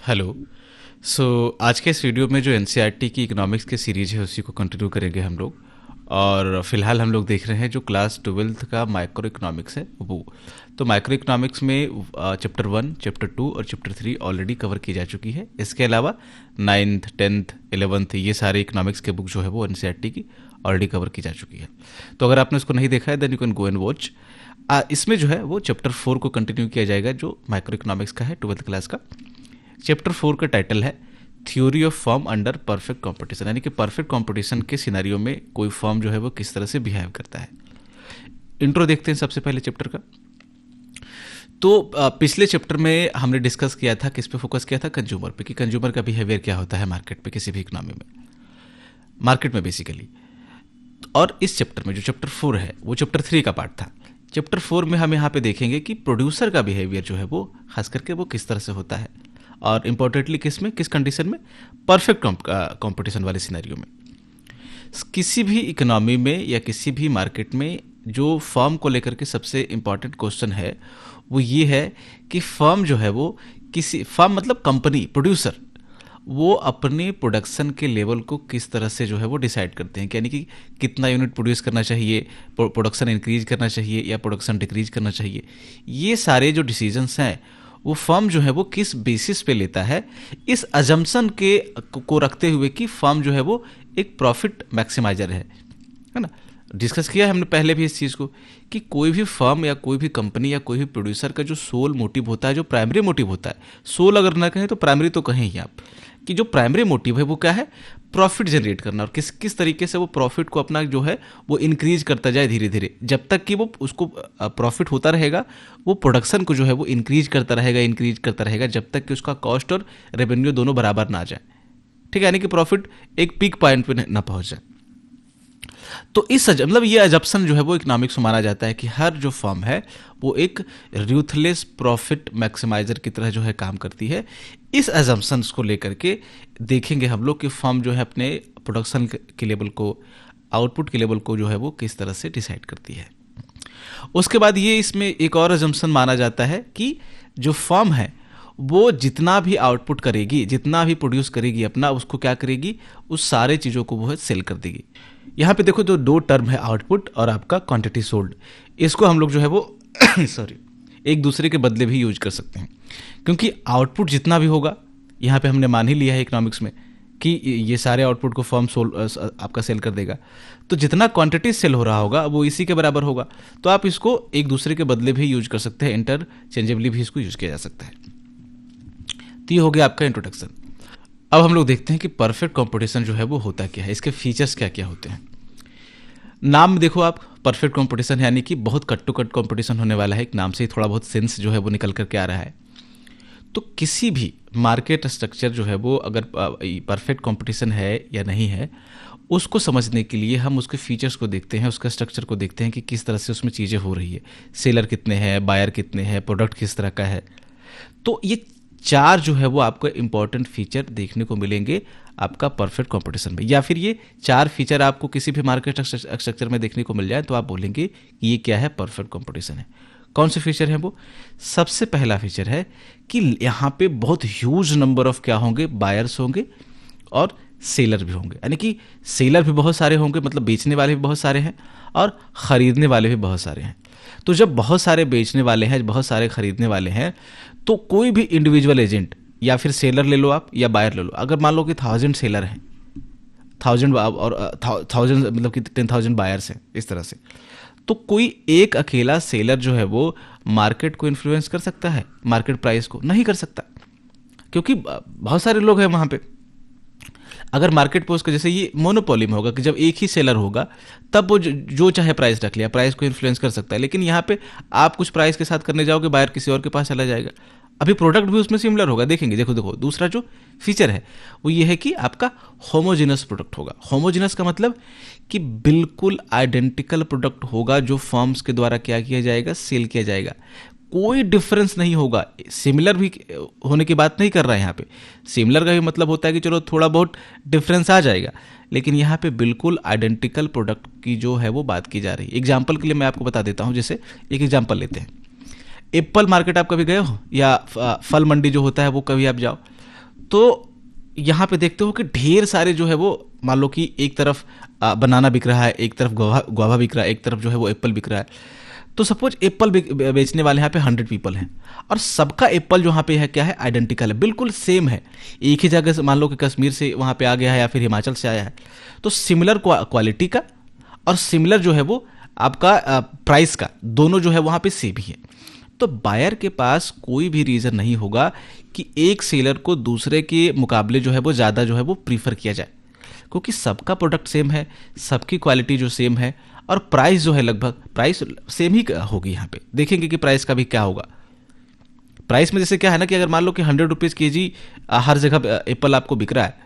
Hello. आज के इस वीडियो में जो एनसीईआरटी की इकोनॉमिक्स की सीरीज है उसी को कंटिन्यू करेंगे हम लोग। और फिलहाल हम लोग देख रहे हैं जो क्लास 12th का माइक्रो इकोनॉमिक्स है वो। तो माइक्रो इकोनॉमिक्स में चैप्टर 1, चैप्टर 2 और चैप्टर 3 ऑलरेडी कवर की जा चुकी है। इसके अलावा 9th, 10th, 11th ये सारे इकोनॉमिक्स के बुक जो है वो एनसीईआरटी की ऑलरेडी कवर की जा चुकी है। तो अगर आपने उसको नहीं देखा है then you can go and watch. इसमें जो है वो चैप्टर 4 को कंटिन्यू किया जाएगा जो माइक्रो इकोनॉमिक्स का है 12th क्लास का। चैप्टर 4 का टाइटल है theory of firm under perfect competition, यानी कि परफेक्ट कंपटीशन के सिनेरियो में कोई फर्म जो है वो किस तरह से बिहेव करता है। इंट्रो देखते हैं सबसे पहले चैप्टर का। तो पिछले चैप्टर में हमने डिस्कस किया था, किस पे फोकस किया था, कंज्यूमर पे, कि कंज्यूमर का बिहेवियर क्या होता है मार्केट पे, किसी भी इकोनॉमी में, मार्केट में बेसिकली। और इस चैप्टर में जो चैप्टर 4 है वो चैप्टर 3 का पार्ट था। चैप्टर 4 में हम यहाँ पे देखेंगे कि प्रोड्यूसर का बिहेवियर जो है वो खास करके वो किस तरह से होता है, और इंपॉर्टेंटली किस कंडीशन में, परफेक्ट कंपटीशन वाले सिनेरियो में। किसी भी इकोनॉमी में या किसी भी मार्केट में जो फर्म को लेकर के सबसे इंपॉर्टेंट क्वेश्चन है वो ये है कि फर्म जो है वो फर्म मतलब कंपनी, प्रोड्यूसर, वो अपने प्रोडक्शन के लेवल को किस तरह से जो है वो डिसाइड करते हैं, यानी कि कितना यूनिट प्रोड्यूस करना चाहिए, प्रोडक्शन इंक्रीज करना चाहिए या प्रोडक्शन डिक्रीज करना चाहिए। ये सारे जो डिसीजंस हैं वो फर्म जो है वो किस बेसिस पे लेता है, इस अजम्पशन को रखते हुए कि फर्म जो है वो एक प्रॉफिट मैक्सिमाइजर है ना। डिस्कस किया है हमने पहले भी इस चीज़ को कि कोई भी फर्म या कोई भी कंपनी या कोई भी प्रोड्यूसर का जो सोल मोटिव होता है, जो प्राइमरी मोटिव होता है, सोल अगर ना कहें तो प्राइमरी तो कहें ही आप, कि जो प्राइमरी मोटिव है वो क्या है, प्रॉफिट जनरेट करना, और किस तरीके से वो प्रॉफिट को अपना जो है वो इंक्रीज करता जाए धीरे धीरे, जब तक कि वो उसको प्रॉफिट होता रहेगा, वो प्रोडक्शन को जो है वो इंक्रीज करता रहेगा जब तक कि उसका कॉस्ट और रेवेन्यू दोनों बराबर ना आ जाए। ठीक है, यानी कि प्रॉफिट एक पीक पॉइंट पे ना पहुंच जाए। तो मतलब ये अजप्शन जो है वो इकोनॉमिक्स में माना जाता है कि हर जो फर्म है वो एक रूथलेस प्रॉफिट मैक्सिमाइजर की तरह जो है काम करती है। इस अजम्पशंस को लेकर के देखेंगे हम लोग कि फर्म जो है अपने प्रोडक्शन के लेवल को, आउटपुट के लेवल को जो है वो किस तरह से डिसाइड करती है। उसके बाद ये इसमें एक और अजम्पशन माना जाता है कि जो फर्म है वो जितना भी आउटपुट करेगी, जितना भी प्रोड्यूस करेगी अपना, उसको क्या करेगी, उस सारे चीज़ों को वो है सेल कर देगी। यहाँ पे देखो जो दो टर्म है, आउटपुट और आपका क्वांटिटी सोल्ड, इसको हम लोग जो है वो सॉरी एक दूसरे के बदले भी यूज कर सकते हैं, क्योंकि आउटपुट जितना भी होगा, यहाँ पे हमने मान ही लिया है इकोनॉमिक्स में कि ये सारे आउटपुट को फर्म आपका सेल कर देगा, तो जितना क्वांटिटी सेल हो रहा होगा वो इसी के बराबर होगा। तो आप इसको एक दूसरे के बदले भी यूज कर सकते हैं, इंटरचेंजेबली भी इसको यूज किया जा सकता है। तो ये हो गया आपका इंट्रोडक्शन। अब हम लोग देखते हैं कि परफेक्ट कंपटीशन जो है वो होता क्या है, इसके फीचर्स क्या क्या होते हैं। नाम में देखो आप, परफेक्ट कंपटीशन यानी कि बहुत कट टू कट कंपटीशन होने वाला है, एक नाम से ही थोड़ा बहुत सेंस जो है वो निकल करके आ रहा है। तो किसी भी मार्केट स्ट्रक्चर जो है वो अगर परफेक्ट कंपटीशन है या नहीं है, उसको समझने के लिए हम उसके फीचर्स को देखते हैं, उसका स्ट्रक्चर को देखते हैं कि किस तरह से उसमें चीज़ें हो रही है, सेलर कितने हैं, बायर कितने हैं, प्रोडक्ट किस तरह का है। तो ये चार जो है वो आपको इंपॉर्टेंट फीचर देखने को मिलेंगे आपका परफेक्ट कंपटीशन में, या फिर ये चार फीचर आपको किसी भी मार्केट स्ट्रक्चर में देखने को मिल जाए तो आप बोलेंगे कि ये क्या है, परफेक्ट कंपटीशन है। कौन से फीचर हैं वो? सबसे पहला फीचर है कि यहाँ पे बहुत ह्यूज नंबर ऑफ क्या होंगे, बायर्स होंगे और सेलर भी होंगे, यानी कि सेलर भी बहुत सारे होंगे, मतलब बेचने वाले भी बहुत सारे हैं और ख़रीदने वाले भी बहुत सारे हैं। तो जब बहुत सारे बेचने वाले हैं, बहुत सारे खरीदने वाले हैं, तो कोई भी इंडिविजुअल एजेंट या फिर सेलर ले लो आप या बायर ले लो, अगर मान लो कि 1000 सेलर हैं, 1000 और 1000 मतलब कि 10,000 बायर्स हैं, इस तरह से, तो कोई एक अकेला सेलर जो है वो मार्केट को इन्फ्लुएंस कर सकता है, मार्केट प्राइस को नहीं कर सकता, क्योंकि बहुत सारे लोग हैं वहाँ पे। अगर मार्केट पोस्ट का जैसे ये मोनोपोली में होगा कि जब एक ही सेलर होगा तब वो जो चाहे प्राइस रख लिया, प्राइस को इन्फ्लुएंस कर सकता है, लेकिन यहाँ पे आप कुछ प्राइस के साथ करने जाओगे, बायर किसी और के पास चला जाएगा। अभी प्रोडक्ट भी उसमें सिमिलर होगा, देखेंगे। देखो दूसरा जो फीचर है वो ये है कि आपका होमोजेनस प्रोडक्ट होगा। होमोजेनस का मतलब कि बिल्कुल आइडेंटिकल प्रोडक्ट होगा जो फर्म्स के द्वारा क्या किया जाएगा, सेल किया जाएगा, कोई डिफरेंस नहीं होगा। सिमिलर भी होने की बात नहीं कर रहा है यहाँ पे, सिमिलर का भी मतलब होता है कि चलो थोड़ा बहुत डिफरेंस आ जाएगा, लेकिन यहाँ पे बिल्कुल आइडेंटिकल प्रोडक्ट की जो है वो बात की जा रही है। एग्जाम्पल के लिए मैं आपको बता देता हूँ, जैसे एक एग्जाम्पल लेते हैं। एप्पल मार्केट आप कभी गए हो, या फल मंडी जो होता है वो कभी आप जाओ, तो यहाँ पे देखते हो कि ढेर सारे जो है वो, मान लो कि एक तरफ बनाना बिक रहा है, एक तरफ गुआवा बिक रहा है, एक तरफ जो है वो एप्पल बिक रहा है। तो सपोज एप्पल बेचने वाले यहाँ पे 100 पीपल हैं, और सबका एप्पल जो यहाँ पे है क्या है, आइडेंटिकल है, बिल्कुल सेम है। एक ही जगह से मान लो कि कश्मीर से वहाँ पे आ गया है या फिर हिमाचल से आया है, तो सिमिलर क्वालिटी का और सिमिलर जो है वो आपका प्राइस का, दोनों जो है वहाँ पे सेम ही है। तो बायर के पास कोई भी रीज़न नहीं होगा कि एक सेलर को दूसरे के मुकाबले जो है वो ज़्यादा जो है वो प्रीफर किया जाए, क्योंकि सबका प्रोडक्ट सेम है, सबकी क्वालिटी जो सेम है, और प्राइस जो है लगभग प्राइस सेम ही होगी। यहाँ पे देखेंगे कि प्राइस का भी क्या होगा। प्राइस में जैसे क्या है ना कि अगर मान लो कि 100 रुपीज़ के हर जगह एप्पल आपको बिक रहा है,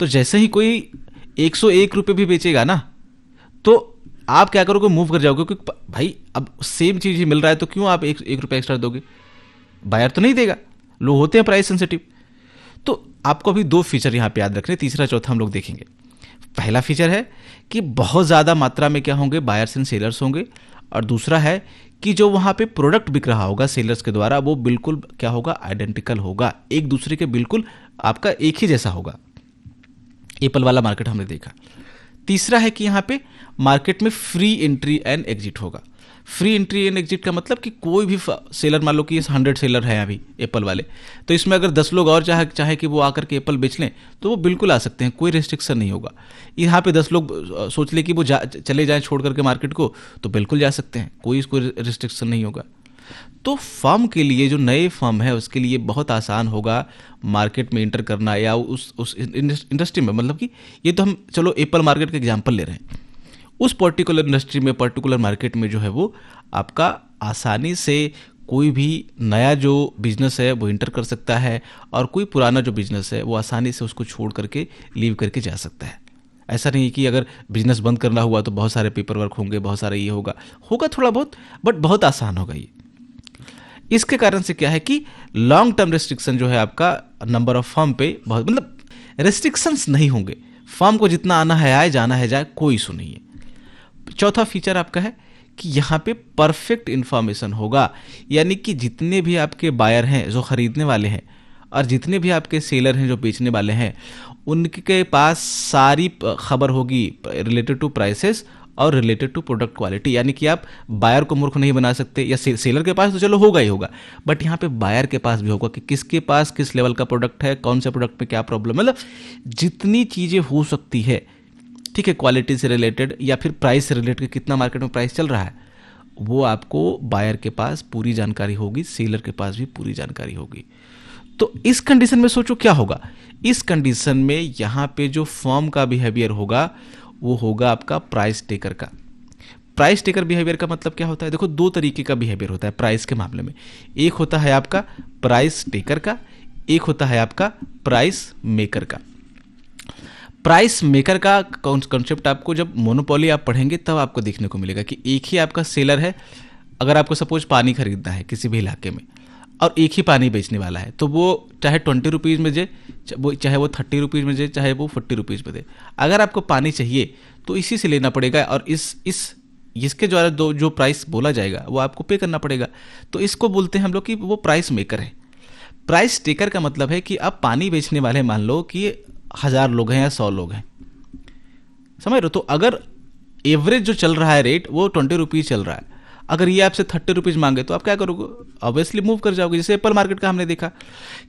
तो जैसे ही कोई 101 रुपये भी बेचेगा ना, तो आप क्या करोगे, मूव कर जाओगे, क्योंकि भाई अब सेम चीज़ ही मिल रहा है, तो क्यों आप एक रुपये एक्स्ट्रा दोगे? बायर तो नहीं देगा, लोग होते हैं प्राइस सेंसिटिव। तो आपको अभी 2 फीचर यहाँ पे याद रखने, तीसरा चौथा हम लोग देखेंगे। पहला फीचर है कि बहुत ज़्यादा मात्रा में क्या होंगे, बायर्स एंड सेलर्स होंगे, और दूसरा है कि जो वहाँ पे प्रोडक्ट बिक रहा होगा सेलर्स के द्वारा, वो बिल्कुल क्या होगा, आइडेंटिकल होगा, एक दूसरे के बिल्कुल आपका एक ही जैसा होगा। एप्पल वाला मार्केट हमने देखा। तीसरा है कि यहाँ पे मार्केट में फ्री एंट्री एंड एग्जिट होगा। फ्री एंट्री एंड एग्जिट का मतलब कि कोई भी सेलर, मान लो कि 100 सेलर है अभी एप्पल वाले, तो इसमें अगर 10 लोग और चाहे कि वो आकर के एप्पल बेच लें, तो वो बिल्कुल आ सकते हैं, कोई रिस्ट्रिक्शन नहीं होगा। यहाँ पे 10 लोग सोच ले कि वो चले जाएं छोड़ करके मार्केट को, तो बिल्कुल जा सकते हैं, कोई रिस्ट्रिक्शन नहीं होगा। तो फर्म के लिए, जो नए फर्म है उसके लिए बहुत आसान होगा मार्केट में इंटर करना, या उस इंडस्ट्री में, मतलब कि ये तो हम चलो एप्पल मार्केट का एग्जांपल ले रहे हैं, उस पर्टिकुलर इंडस्ट्री में, पर्टिकुलर मार्केट में जो है वो आपका आसानी से कोई भी नया जो बिजनेस है वो इंटर कर सकता है, और कोई पुराना जो बिजनेस है वो आसानी से उसको छोड़ करके लीव करके जा सकता है। ऐसा नहीं कि अगर बिजनेस बंद करना हुआ तो बहुत सारे पेपर वर्क होंगे, बहुत सारे ये होगा थोड़ा बहुत, बट बहुत आसान होगा ये। इसके कारण से क्या है कि लॉन्ग टर्म रेस्ट्रिक्शन जो है आपका नंबर ऑफ फर्म पे बहुत, मतलब रेस्ट्रिक्शंस नहीं होंगे, फर्म को जितना आना है आए, जाना है जाए, कोई इशू नहीं है। चौथा फीचर आपका है कि यहाँ पे परफेक्ट इंफॉर्मेशन होगा, यानी कि जितने भी आपके बायर हैं जो खरीदने वाले हैं, और जितने भी आपके सेलर हैं जो बेचने वाले हैं, उनके पास सारी खबर होगी रिलेटेड टू प्राइसेस और रिलेटेड टू प्रोडक्ट क्वालिटी। यानी कि आप बायर को मूर्ख नहीं बना सकते, या सेलर के पास तो चलो होगा ही होगा, बट यहाँ पे बायर के पास भी होगा कि किसके पास किस लेवल का प्रोडक्ट है, कौन से प्रोडक्ट में क्या प्रॉब्लम, मतलब जितनी चीज़ें हो सकती है, ठीक है, क्वालिटी से रिलेटेड या फिर प्राइस से रिलेटेड, कितना मार्केट में प्राइस चल रहा है, वो आपको बायर के पास पूरी जानकारी होगी, सेलर के पास भी पूरी जानकारी होगी। तो इस कंडीशन में सोचो क्या होगा। इस कंडीशन में यहाँ पे जो फर्म का बिहेवियर होगा वो होगा आपका प्राइस टेकर का। प्राइस टेकर बिहेवियर का मतलब क्या होता है, देखो 2 तरीके का बिहेवियर होता है प्राइस के मामले में। एक होता है आपका प्राइस टेकर का, एक होता है आपका प्राइस मेकर का। प्राइस मेकर का कॉन्सेप्ट आपको जब मोनोपोली आप पढ़ेंगे तब आपको देखने को मिलेगा कि एक ही आपका सेलर है। अगर आपको सपोज पानी खरीदना है किसी भी इलाके में, और एक ही पानी बेचने वाला है, तो वो चाहे 20 रुपीज़ में दे, चाहे वो 30 रुपीज़ में दे, चाहे वो 40 रुपीज़ में दे, अगर आपको पानी चाहिए तो इसी से लेना पड़ेगा, और इसके द्वारा जो प्राइस बोला जाएगा वो आपको पे करना पड़ेगा। तो इसको बोलते हैं हम लोग कि वो प्राइस मेकर है। प्राइस टेकर का मतलब है कि अब पानी बेचने वाले, मान लो कि 1000 लोग हैं या 100 लोग हैं, समझ रहे हो, तो अगर एवरेज जो चल रहा है रेट वो 20 रुपीज़ चल रहा है, अगर ये आपसे 30 रुपीज़ मांगे तो आप क्या करोगे, ऑब्वियसली मूव कर जाओगे। जैसे एप्पल मार्केट का हमने देखा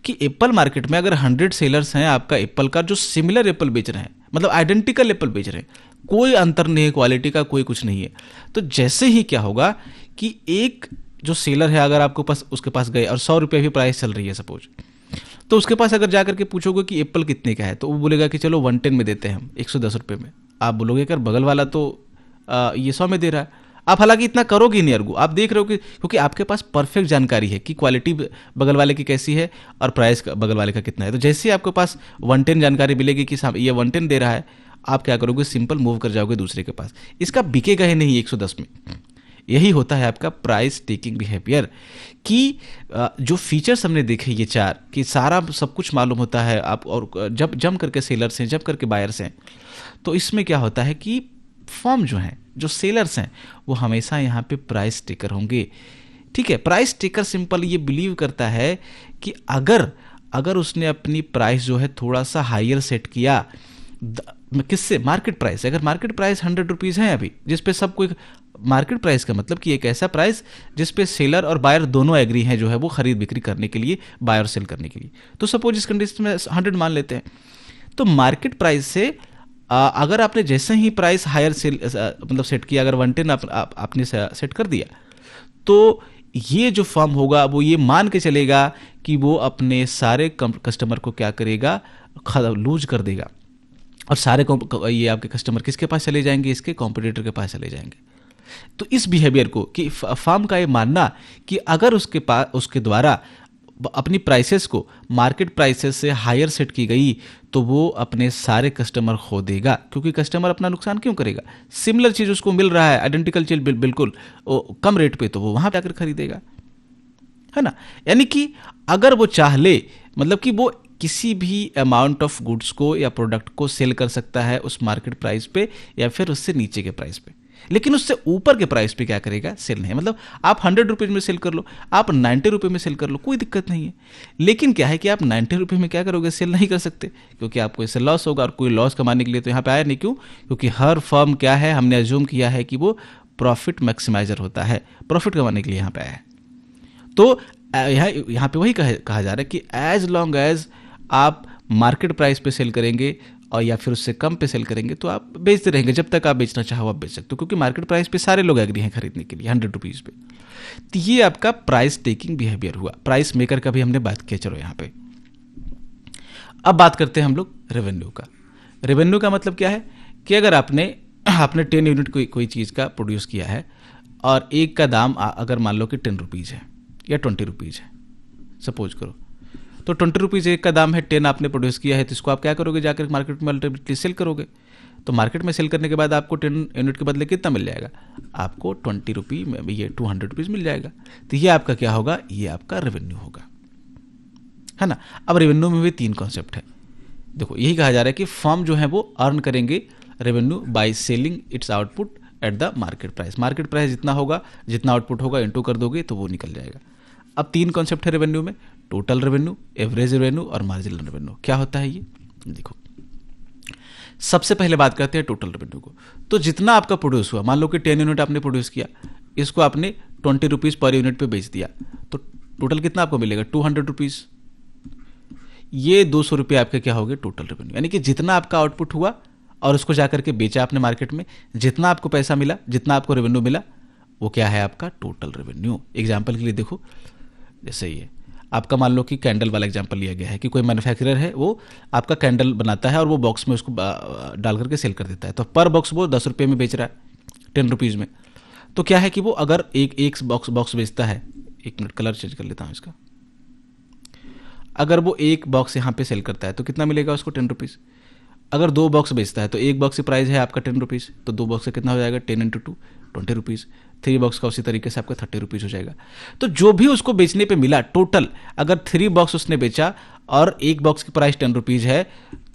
कि एप्पल मार्केट में अगर 100 सेलर्स हैं आपका एप्पल का, जो सिमिलर एप्पल बेच रहे हैं, मतलब आइडेंटिकल एप्पल बेच रहे हैं, कोई अंतर नहीं है क्वालिटी का, कोई कुछ नहीं है, तो जैसे ही क्या होगा कि एक जो सेलर है, अगर आपको पास उसके पास गए और 100 रुपये भी प्राइस चल रही है सपोज, तो उसके पास अगर जाकर के पूछोगे कि एप्पल कितने का है, तो वो बोलेगा कि चलो 110 में देते हैं हम, 110 रुपये में। आप बोलोगे अगर बगल वाला तो ये 100 में दे रहा है, आप हालांकि इतना करोगे नहीं अर्गू, आप देख रहे हो कि क्योंकि आपके पास परफेक्ट जानकारी है कि क्वालिटी बगल वाले की कैसी है और प्राइस बगल वाले का कितना है। तो जैसे ही आपके पास 110 जानकारी मिलेगी कि ये 110 दे रहा है, आप क्या करोगे, सिंपल मूव कर जाओगे दूसरे के पास, इसका बिकेगा ही नहीं 110 में। यही होता है आपका प्राइस टेकिंग बिहेवियर, कि जो फीचर्स हमने देखे ये 4, कि सारा सब कुछ मालूम होता है आप, और जब जम करके सेलर्स हैं, जब करके बायर्स हैं, तो इसमें क्या होता है कि फर्म जो हैं, जो सेलर्स हैं, वो हमेशा यहाँ पे प्राइस टेकर होंगे। ठीक है, प्राइस टेकर सिंपल ये बिलीव करता है कि अगर अगर उसने अपनी प्राइस जो है थोड़ा सा हायर सेट किया, किससे, मार्केट प्राइस, अगर मार्केट प्राइस 100 रुपीज़ है अभी, जिसपे सब कोई, मार्केट प्राइस का मतलब कि एक ऐसा प्राइस जिसपे सेलर और बायर दोनों एग्री हैं जो है वो खरीद बिक्री करने के लिए, बाय और सेल करने के लिए। तो सपोज इस कंडीशन में 100 मान लेते हैं, तो मार्केट प्राइस से अगर आपने जैसे ही प्राइस हायर सेल मतलब सेट किया, अगर 110 आपने सेट कर दिया, तो ये जो फर्म होगा वो ये मान के चलेगा कि वो अपने सारे कस्टमर को क्या करेगा, लूज कर देगा, और सारे ये आपके कस्टमर किसके पास चले जाएंगे, इसके कॉम्पिटिटर के पास चले जाएंगे। तो इस बिहेवियर को, कि फर्म का ये मानना कि अगर उसके पास, उसके द्वारा अपनी प्राइसेस को मार्केट प्राइसेस से हायर सेट की गई, तो वो अपने सारे कस्टमर खो देगा, क्योंकि कस्टमर अपना नुकसान क्यों करेगा, सिमिलर चीज उसको मिल रहा है, आइडेंटिकल चीज बिल्कुल कम रेट पे, तो वो वहां जाकर खरीदेगा, है ना। यानी कि अगर वो चाह ले, मतलब कि वो किसी भी अमाउंट ऑफ गुड्स को या प्रोडक्ट को सेल कर सकता है उस मार्केट प्राइस पे, या फिर उससे नीचे के प्राइस पे, लेकिन उससे ऊपर के प्राइस पे क्या करेगा, सेल नहीं। मतलब आप 100 रुपीज में सेल कर लो, आप 90 रुपये में सेल कर लो, कोई दिक्कत नहीं है। लेकिन क्या है कि आप 90 रुपये में क्या करोगे, सेल नहीं कर सकते, क्योंकि आपको इससे लॉस होगा, और कोई लॉस कमाने के लिए तो यहाँ पे आया नहीं। क्यों? क्योंकि हर फर्म क्या है, हमने अज्यूम किया है कि वो प्रॉफिट मैक्सिमाइजर होता है, प्रॉफिट कमाने के लिए यहाँ पे आया है। तो यहाँ पे वही कहा जा रहा है कि एज लॉन्ग एज आप मार्केट प्राइस पे सेल करेंगे और या फिर उससे कम पे सेल करेंगे, तो आप बेचते रहेंगे, जब तक आप बेचना चाहो आप बेच सकते हो, क्योंकि मार्केट प्राइस पे सारे लोग एग्री हैं खरीदने के लिए 100 रुपीज़ पे। तो ये आपका प्राइस टेकिंग बिहेवियर हुआ। प्राइस मेकर का भी हमने बात किया। चलो यहाँ पे अब बात करते हैं हम लोग रेवेन्यू का। रेवेन्यू का मतलब क्या है कि अगर आपने 10 यूनिट कोई चीज़ का प्रोड्यूस किया है, और एक का दाम अगर मान लो कि 10 रुपीज़ है या 20 रुपीज़ है, सपोज करो, तो 20 रुपीज़ एक का दाम है, 10 आपने प्रोड्यूस किया है, तो इसको आप क्या करोगे, जाकर मार्केट में अल्टीमेटली सेल करोगे। तो मार्केट में सेल करने के बाद आपको 10 यूनिट के बदले कितना मिल जाएगा, आपको 20 रुपये में ये 200 रुपीज़ मिल जाएगा। तो ये आपका क्या होगा, ये आपका रेवेन्यू होगा, है ना। अब रेवेन्यू में भी 3 कॉन्सेप्ट है। देखो यही कहा जा रहा है कि फर्म जो है वो अर्न करेंगे revenue by selling it's output at the market price. Market price जितना होगा, जितना आउटपुट होगा, इंटू कर दोगे तो वो निकल जाएगा। अब 3 कॉन्सेप्ट है रेवेन्यू में, टोटल रेवेन्यू, एवरेज रेवेन्यू और मार्जिनल रेवेन्यू। क्या होता है ये, देखो सबसे पहले बात करते हैं टोटल रेवेन्यू को। तो जितना आपका प्रोड्यूस हुआ, मान लो कि 10 यूनिट आपने प्रोड्यूस किया, इसको आपने 20 रुपीज़ पर यूनिट पे बेच दिया, तो टोटल कितना आपको मिलेगा, 200 रुपीज़। ये 200 रुपये आपके क्या हो गए, टोटल रेवेन्यू। यानी कि जितना आपका आउटपुट हुआ और उसको जाकर के बेचा आपने मार्केट में, जितना आपको पैसा मिला, जितना आपको रेवेन्यू मिला, वो क्या है आपका टोटल रेवेन्यू। एग्जाम्पल के लिए देखो, जैसे ये आपका मान लो कि कैंडल वाला एग्जांपल लिया गया है कि कोई मैन्युफैक्चरर है, वो आपका कैंडल बनाता है और वो बॉक्स में उसको डाल करके सेल कर देता है। तो पर बॉक्स वो 10 रुपये में बेच रहा है, 10 रुपीज़ में। तो क्या है कि वो अगर एक बॉक्स बेचता है, एक मिनट कलर चेंज कर लेता हूँ इसका, अगर वो एक बॉक्स यहाँ पे सेल करता है तो कितना मिलेगा उसको, 10 रुपीज़। अगर 2 बॉक्स बेचता है तो एक बॉक्स की प्राइस है आपका 10 रुपीज़, तो 2 बॉक्स का कितना हो जाएगा, 10 × 2 20 रुपीज़। 3 बॉक्स का उसी तरीके से आपका 30 रुपीज़ हो जाएगा। तो जो भी उसको बेचने पे मिला टोटल, अगर 3 बॉक्स उसने बेचा और एक बॉक्स की प्राइस 10 रुपीज़ है,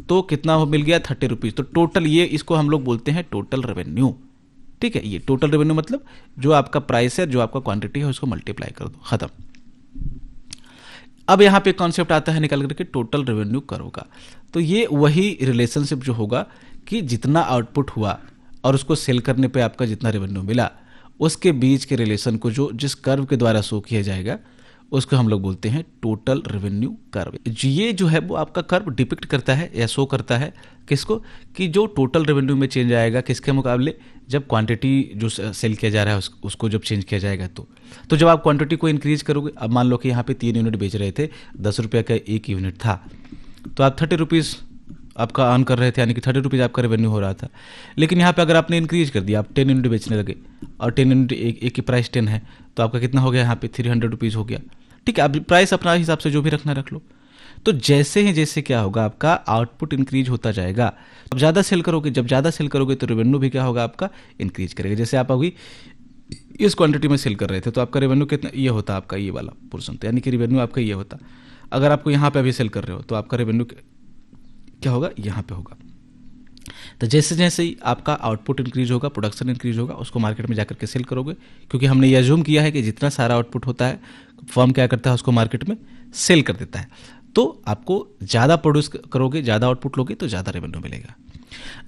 तो कितना हो मिल गया, 30 रुपीज़। तो टोटल ये, इसको हम लोग बोलते हैं टोटल रेवेन्यू। ठीक है, ये टोटल रेवेन्यू मतलब जो आपका प्राइस है, जो आपका क्वांटिटी है, उसको मल्टीप्लाई कर दो, खत्म। अब यहाँ पे कॉन्सेप्ट आता है निकल करके टोटल रेवेन्यू कर्व का। तो ये वही रिलेशनशिप जो होगा कि जितना आउटपुट हुआ और उसको सेल करने पे आपका जितना रेवेन्यू मिला, उसके बीच के रिलेशन को जो जिस कर्व के द्वारा शो किया जाएगा, उसको हम लोग बोलते हैं टोटल रेवेन्यू कर्व। ये जो है वो आपका कर्व डिपिक्ट करता है या शो करता है किसको, कि जो टोटल रेवेन्यू में चेंज आएगा किसके मुकाबले, जब क्वांटिटी जो सेल किया जा रहा है उसको जब चेंज किया जाएगा। तो जब आप क्वांटिटी को इंक्रीज करोगे, अब मान लो कि यहाँ पे 3 यूनिट बेच रहे थे, 10 रुपये का एक यूनिट था, तो आप 30 रुपीज़ आपका अर्न कर रहे थे, यानी कि 30 रुपीज़ आपका रेवेन्यू हो रहा था। लेकिन यहाँ पे अगर आपने इंक्रीज कर दिया, आप 10 यूनिट बेचने लगे और 10 यूनिट एक की प्राइस 10 है, तो आपका कितना हो गया, यहाँ पे 300 रुपीज़ हो गया। ठीक है, आप प्राइस अपना हिसाब से जो भी रखना रख लो। तो जैसे क्या होगा, आपका आउटपुट इंक्रीज होता जाएगा। अब ज़्यादा सेल करोगे, जब ज़्यादा सेल करोगे तो रेवेन्यू भी क्या होगा आपका, इंक्रीज करेगा। जैसे आप अभी इस क्वांटिटी में सेल कर रहे थे, तो आपका रेवेन्यू कितना, ये होता आपका ये वाला पोर्शन, तो यानी कि रेवेन्यू आपका ये होता। अगर आपको यहाँ पे अभी सेल कर रहे हो, तो आपका रेवेन्यू क्या होगा, यहाँ पे होगा। तो जैसे जैसे ही आपका आउटपुट इंक्रीज होगा, प्रोडक्शन इंक्रीज होगा, उसको मार्केट में जाकर के सेल करोगे, क्योंकि हमने ये अज्यूम किया है कि जितना सारा आउटपुट होता है, फर्म क्या करता है, उसको मार्केट में सेल कर देता है। तो आपको ज़्यादा प्रोड्यूस करोगे, ज़्यादा आउटपुट लोगे तो ज़्यादा रेवेन्यू मिलेगा।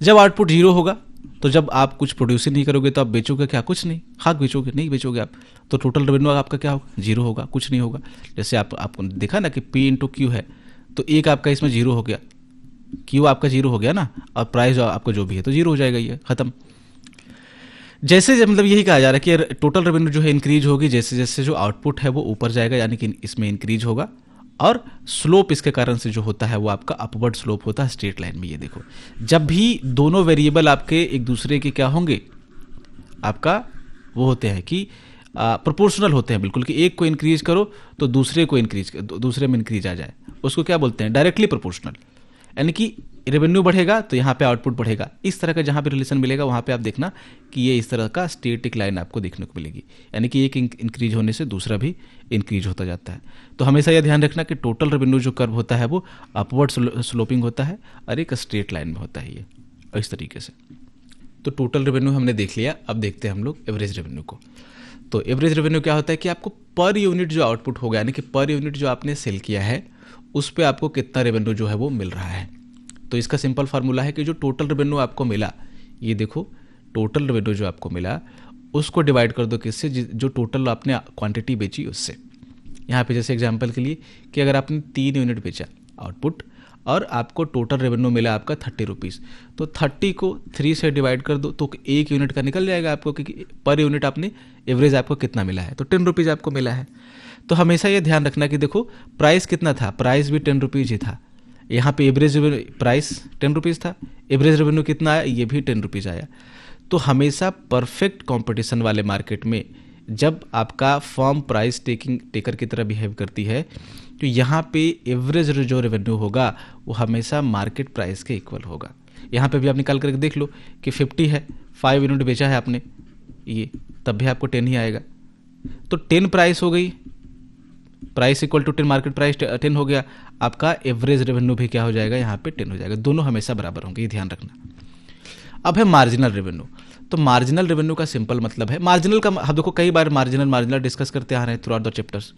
जब आउटपुट जीरो होगा, तो जब आप कुछ प्रोड्यूस ही नहीं करोगे तो आप बेचोगे क्या? कुछ नहीं, खाक बेचोगे, नहीं बेचोगे आप, तो टोटल रेवेन्यू आपका क्या होगा? जीरो होगा, कुछ नहीं होगा। जैसे आपको देखा ना कि P इंटू क्यू है, तो एक आपका इसमें जीरो हो गया, क्यू आपका जीरो हो गया ना, और प्राइस आपका जो भी है तो जीरो हो जाएगा, ये खत्म। जैसे मतलब यही कहा जा रहा है कि टोटल रेवेन्यू जो है इंक्रीज होगी जैसे जैसे जो आउटपुट है वो ऊपर जाएगा, यानी कि इसमें इंक्रीज होगा। और स्लोप इसके कारण से जो होता है वो आपका अपवर्ड स्लोप होता है स्ट्रेट लाइन में। ये देखो, जब भी दोनों वेरिएबल आपके एक दूसरे के क्या होंगे, आपका वो होते हैं कि प्रोपोर्शनल होते हैं बिल्कुल, कि एक को इंक्रीज करो तो दूसरे को दूसरे में इंक्रीज आ जाए, उसको क्या बोलते हैं? Directly proportional. यानी कि रेवेन्यू बढ़ेगा तो यहाँ पे आउटपुट बढ़ेगा। इस तरह का जहाँ पे रिलेशन मिलेगा वहाँ पे आप देखना कि ये इस तरह का स्टेटिक लाइन आपको देखने को मिलेगी, यानी कि एक इंक्रीज होने से दूसरा भी इंक्रीज होता जाता है। तो हमेशा यह ध्यान रखना कि टोटल रेवेन्यू जो कर्व होता है वो अपवर्ड स्लोपिंग होता है और एक स्ट्रेट लाइन में होता है, ये इस तरीके से। तो टोटल रेवेन्यू हमने देख लिया, अब देखते हैं हम लोग एवरेज रेवेन्यू को। तो एवरेज रेवेन्यू क्या होता है कि आपको पर यूनिट जो आउटपुट होगा, यानी कि पर यूनिट जो आपने सेल किया है उस पर आपको कितना रेवेन्यू जो है वो मिल रहा है। तो इसका सिंपल फार्मूला है कि जो टोटल रेवेन्यू आपको मिला, ये देखो टोटल रेवेन्यू जो आपको मिला उसको डिवाइड कर दो किससे? जो टोटल आपने क्वांटिटी बेची उससे। यहाँ पे जैसे एग्जांपल के लिए कि अगर आपने 3 यूनिट बेचा आउटपुट और आपको टोटल रेवेन्यू मिला आपका 30 रुपीज़, तो 30 को 3 से डिवाइड कर दो तो एक यूनिट का निकल जाएगा आपको कि पर यूनिट आपने एवरेज आपको कितना मिला है, तो 10 रुपीज़ आपको मिला है। तो हमेशा ये ध्यान रखना कि देखो प्राइस कितना था, प्राइस भी 10 रुपीज़ ही था। यहाँ पे एवरेज प्राइस 10 रुपीज़ था, एवरेज रेवेन्यू कितना आया, ये भी 10 रुपीज़ आया। तो हमेशा परफेक्ट कंपटीशन वाले मार्केट में जब आपका फर्म प्राइस टेकर की तरह बिहेव करती है तो यहाँ पे एवरेज जो रेवेन्यू होगा वो हमेशा मार्केट प्राइस के इक्वल होगा। यहाँ पे भी आप निकाल करके देख लो कि 50 है, 5 यूनिट बेचा है आपने, ये तब भी आपको 10 ही आएगा। तो 10 प्राइस हो गई, price equal to 10, market price 10 हो गया, आपका एवरेज रेवेन्यू भी क्या हो जाएगा, यहाँ पे 10 हो जाएगा। दोनों हमेशा बराबर होंगे, ये ध्यान रखना। अब है मार्जिनल रेवेन्यू। तो मार्जिनल रेवेन्यू का सिंपल मतलब है, मार्जिनल का हम देखो कई बार मार्जिनल डिस्कस करते आ रहे हैं थ्रू आउट द चैप्टर्स।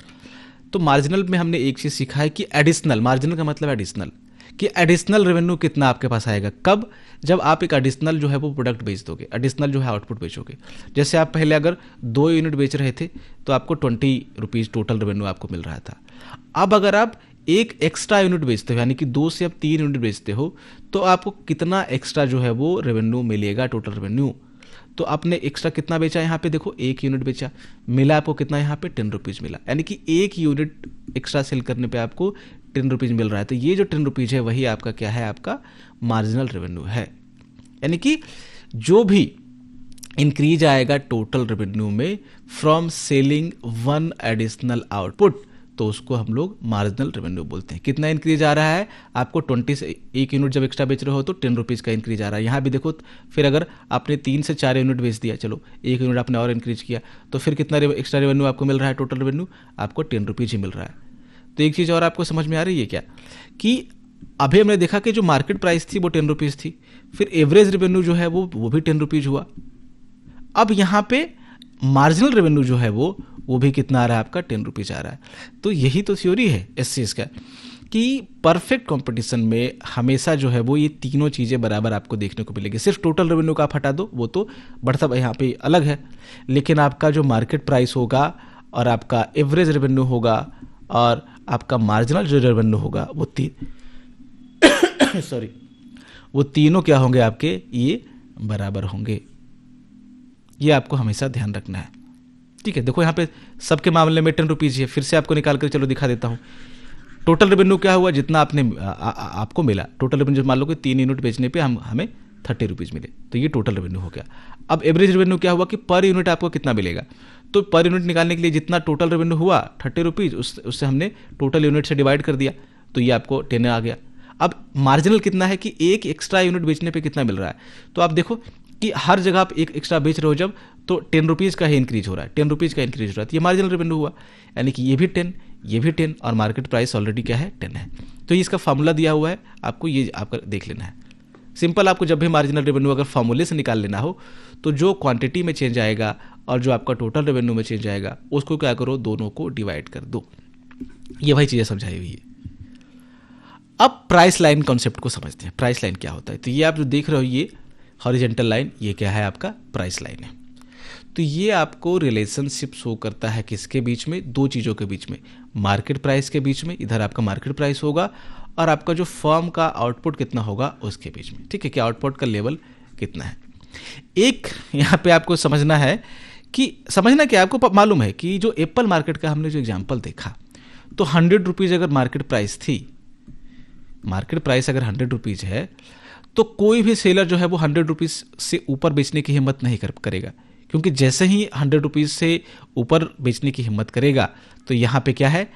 तो मार्जिनल में हमने एक चीज़ सीखा है कि एडिशनल, मार्जिनल का मतलब एडिशनल, कि एडिशनल रेवेन्यू कितना आपके पास आएगा, कब? जब आप एक एडिशनल जो है वो प्रोडक्ट बेच दोगे, एडिशनल जो है आउटपुट बेचोगे। जैसे आप पहले अगर 2 यूनिट बेच रहे थे तो आपको 20 रुपीज़ टोटल रेवेन्यू आपको मिल रहा था। अब अगर आप एक एक्स्ट्रा यूनिट बेचते हो, यानी कि 2 से अब 3 यूनिट बेचते हो, तो आपको कितना एक्स्ट्रा जो है वो रेवेन्यू मिलेगा, टोटल रेवेन्यू। तो आपने एक्स्ट्रा कितना बेचा, यहाँ पे देखो 1 यूनिट बेचा, मिला आपको कितना, यहाँ पे 10 रुपीज़ मिला, यानी कि 1 यूनिट एक्स्ट्रा सेल करने पे आपको 10 रुपीज़ मिल रहा है। तो ये जो 10 रुपीज़ है वही आपका क्या है, आपका मार्जिनल रेवेन्यू है। यानी कि जो भी इंक्रीज आएगा टोटल रेवेन्यू में फ्रॉम सेलिंग 1 एडिशनल आउटपुट, तो उसको हम लोग मार्जिनल रेवेन्यू बोलते हैं। कितना इंक्रीज आ रहा है आपको, 20 से 1 यूनिट जब एक्स्ट्रा बेच रहे हो तो 10 रुपीज़ का इंक्रीज आ रहा है। यहाँ भी देखो, फिर अगर आपने 3 से 4 यूनिट बेच दिया, चलो 1 यूनिट आपने और इंक्रीज किया, तो फिर कितना एक्स्ट्रा रेवेन्यू आपको मिल रहा है, टोटल रेवेन्यू आपको 10 रुपीज़ ही मिल रहा है। तो एक चीज़ और आपको समझ में आ रही है क्या, कि अभी हमने देखा कि जो मार्केट प्राइस थी वो 10 रुपीज़ थी, फिर एवरेज रेवेन्यू जो है वो भी 10 रुपीज़ हुआ। अब यहाँ पे मार्जिनल रेवेन्यू जो है वो भी कितना आ रहा है आपका, 10 रुपीज़ आ रहा है। तो यही तो थ्योरी है इस चीज़ का, कि परफेक्ट कंपटीशन में हमेशा जो है वो ये तीनों चीज़ें बराबर आपको देखने को मिलेगी। सिर्फ टोटल रेवेन्यू का आप हटा दो, वो तो बढ़ता यहाँ पे अलग है, लेकिन आपका जो मार्केट प्राइस होगा और आपका एवरेज रेवेन्यू होगा और आपका मार्जिनल जो रेवेन्यू होगा वो वो तीनों क्या होंगे आपके, ये बराबर होंगे। ये आपको हमेशा ध्यान रखना है, ठीक है। देखो यहाँ पे सबके मामले में 10 रुपीज़ है, फिर से आपको निकाल कर चलो दिखा देता हूँ। टोटल रेवेन्यू क्या हुआ, जितना आपने आपको मिला, टोटल रेवेन्यू मान लो कि 3 यूनिट बेचने पे हमें 30 रुपीज़ मिले, तो ये टोटल रेवेन्यू हो गया। अब एवरेज रेवेन्यू क्या हुआ कि पर यूनिट आपको कितना मिलेगा, तो पर यूनिट निकालने के लिए जितना टोटल रेवेन्यू हुआ 30 रुपीज़, उससे हमने टोटल यूनिट से डिवाइड कर दिया, तो ये आपको 10 आ गया। अब मार्जिनल कितना है कि एक एक्स्ट्रा यूनिट बेचने पे कितना मिल रहा है, तो आप देखो कि हर जगह आप एक एक्स्ट्रा बेच रहे हो जब, तो 10 रुपीज़ का ही इंक्रीज हो रहा है, 10 रुपीज़ का इंक्रीज हो रहा है, तो ये मार्जिनल रेवेन्यू हुआ। यानी कि ये भी 10, ये भी 10, और मार्केट प्राइस ऑलरेडी क्या है, 10 है। तो ये इसका फार्मूला दिया हुआ है, आपको ये आपका देख लेना है। सिंपल, आपको जब भी मार्जिनल रेवेन्यू अगर फार्मूले से निकाल लेना हो, तो जो क्वांटिटी में चेंज आएगा और जो आपका टोटल रेवेन्यू में चेंज आएगा, उसको क्या करो, दोनों को डिवाइड कर दो। ये वही चीज़ें समझाई हुई है। अब प्राइस लाइन कॉन्सेप्ट को समझते हैं। प्राइस लाइन क्या होता है? तो ये आप जो देख रहे हो ये हॉरिजेंटल लाइन, ये क्या है? आपका प्राइस लाइन है। तो ये आपको रिलेशनशिप शो करता है किसके बीच में? दो चीज़ों के बीच में, मार्केट प्राइस के बीच में, इधर आपका मार्केट प्राइस होगा, और आपका जो फर्म का आउटपुट कितना होगा उसके बीच में। ठीक है, कि आउटपुट का लेवल कितना है। एक यहाँ पे आपको समझना है कि समझना क्या, आपको मालूम है कि जो एप्पल मार्केट का हमने जो एग्जाम्पल देखा, तो 100 रुपीज़ अगर मार्केट प्राइस थी, मार्केट प्राइस अगर 100 रुपीज़ है, तो कोई भी सेलर जो है वो 100 रुपीज़ से ऊपर बेचने की हिम्मत नहीं करेगा, क्योंकि जैसे ही 100 रुपीज़ से ऊपर बेचने की हिम्मत करेगा, तो यहाँ पे क्या है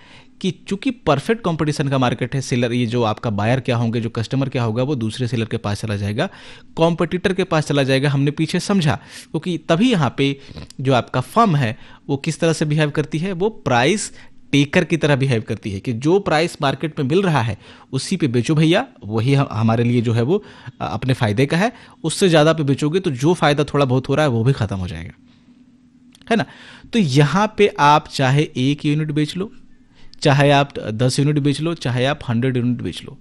कि चूंकि परफेक्ट कंपटीशन का मार्केट है, सेलर, ये जो आपका बायर क्या होंगे, जो कस्टमर क्या होगा, वो दूसरे सेलर के पास चला जाएगा, कॉम्पिटिटर के पास चला जाएगा। हमने पीछे समझा, क्योंकि तभी यहाँ पे जो आपका फर्म है वो किस तरह से बिहेव करती है, वो प्राइस टेकर की तरह बिहेव करती है कि जो प्राइस मार्केट में मिल रहा है उसी पे बेचो भैया, वही हमारे लिए जो है वो अपने फायदे का है। उससे ज़्यादा पे बेचोगे तो जो फायदा थोड़ा बहुत हो रहा है वो भी खत्म हो जाएगा, है ना। तो यहाँ पे आप चाहे 1 यूनिट बेच लो, चाहे आप 10 यूनिट बेच लो, चाहे आप 100 यूनिट बेच लो,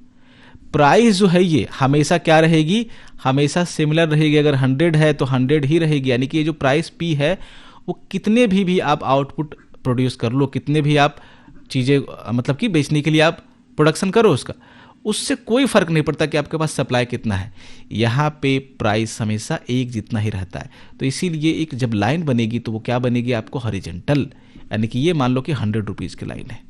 प्राइस जो है ये हमेशा क्या रहेगी? हमेशा सिमिलर रहेगी। अगर 100 है तो 100 ही रहेगी, यानी कि ये जो प्राइस पी है वो कितने भी आप आउटपुट प्रोड्यूस कर लो, कितने भी आप चीज़ें मतलब कि बेचने के लिए आप प्रोडक्शन करो उसका, उससे कोई फर्क नहीं पड़ता कि आपके पास सप्लाई कितना है। यहाँ पे प्राइस हमेशा एक जितना ही रहता है। तो इसीलिए एक जब लाइन बनेगी तो वो क्या बनेगी? आपको हॉरिजेंटल, यानी कि ये मान लो कि 100 रुपीज़ की लाइन है,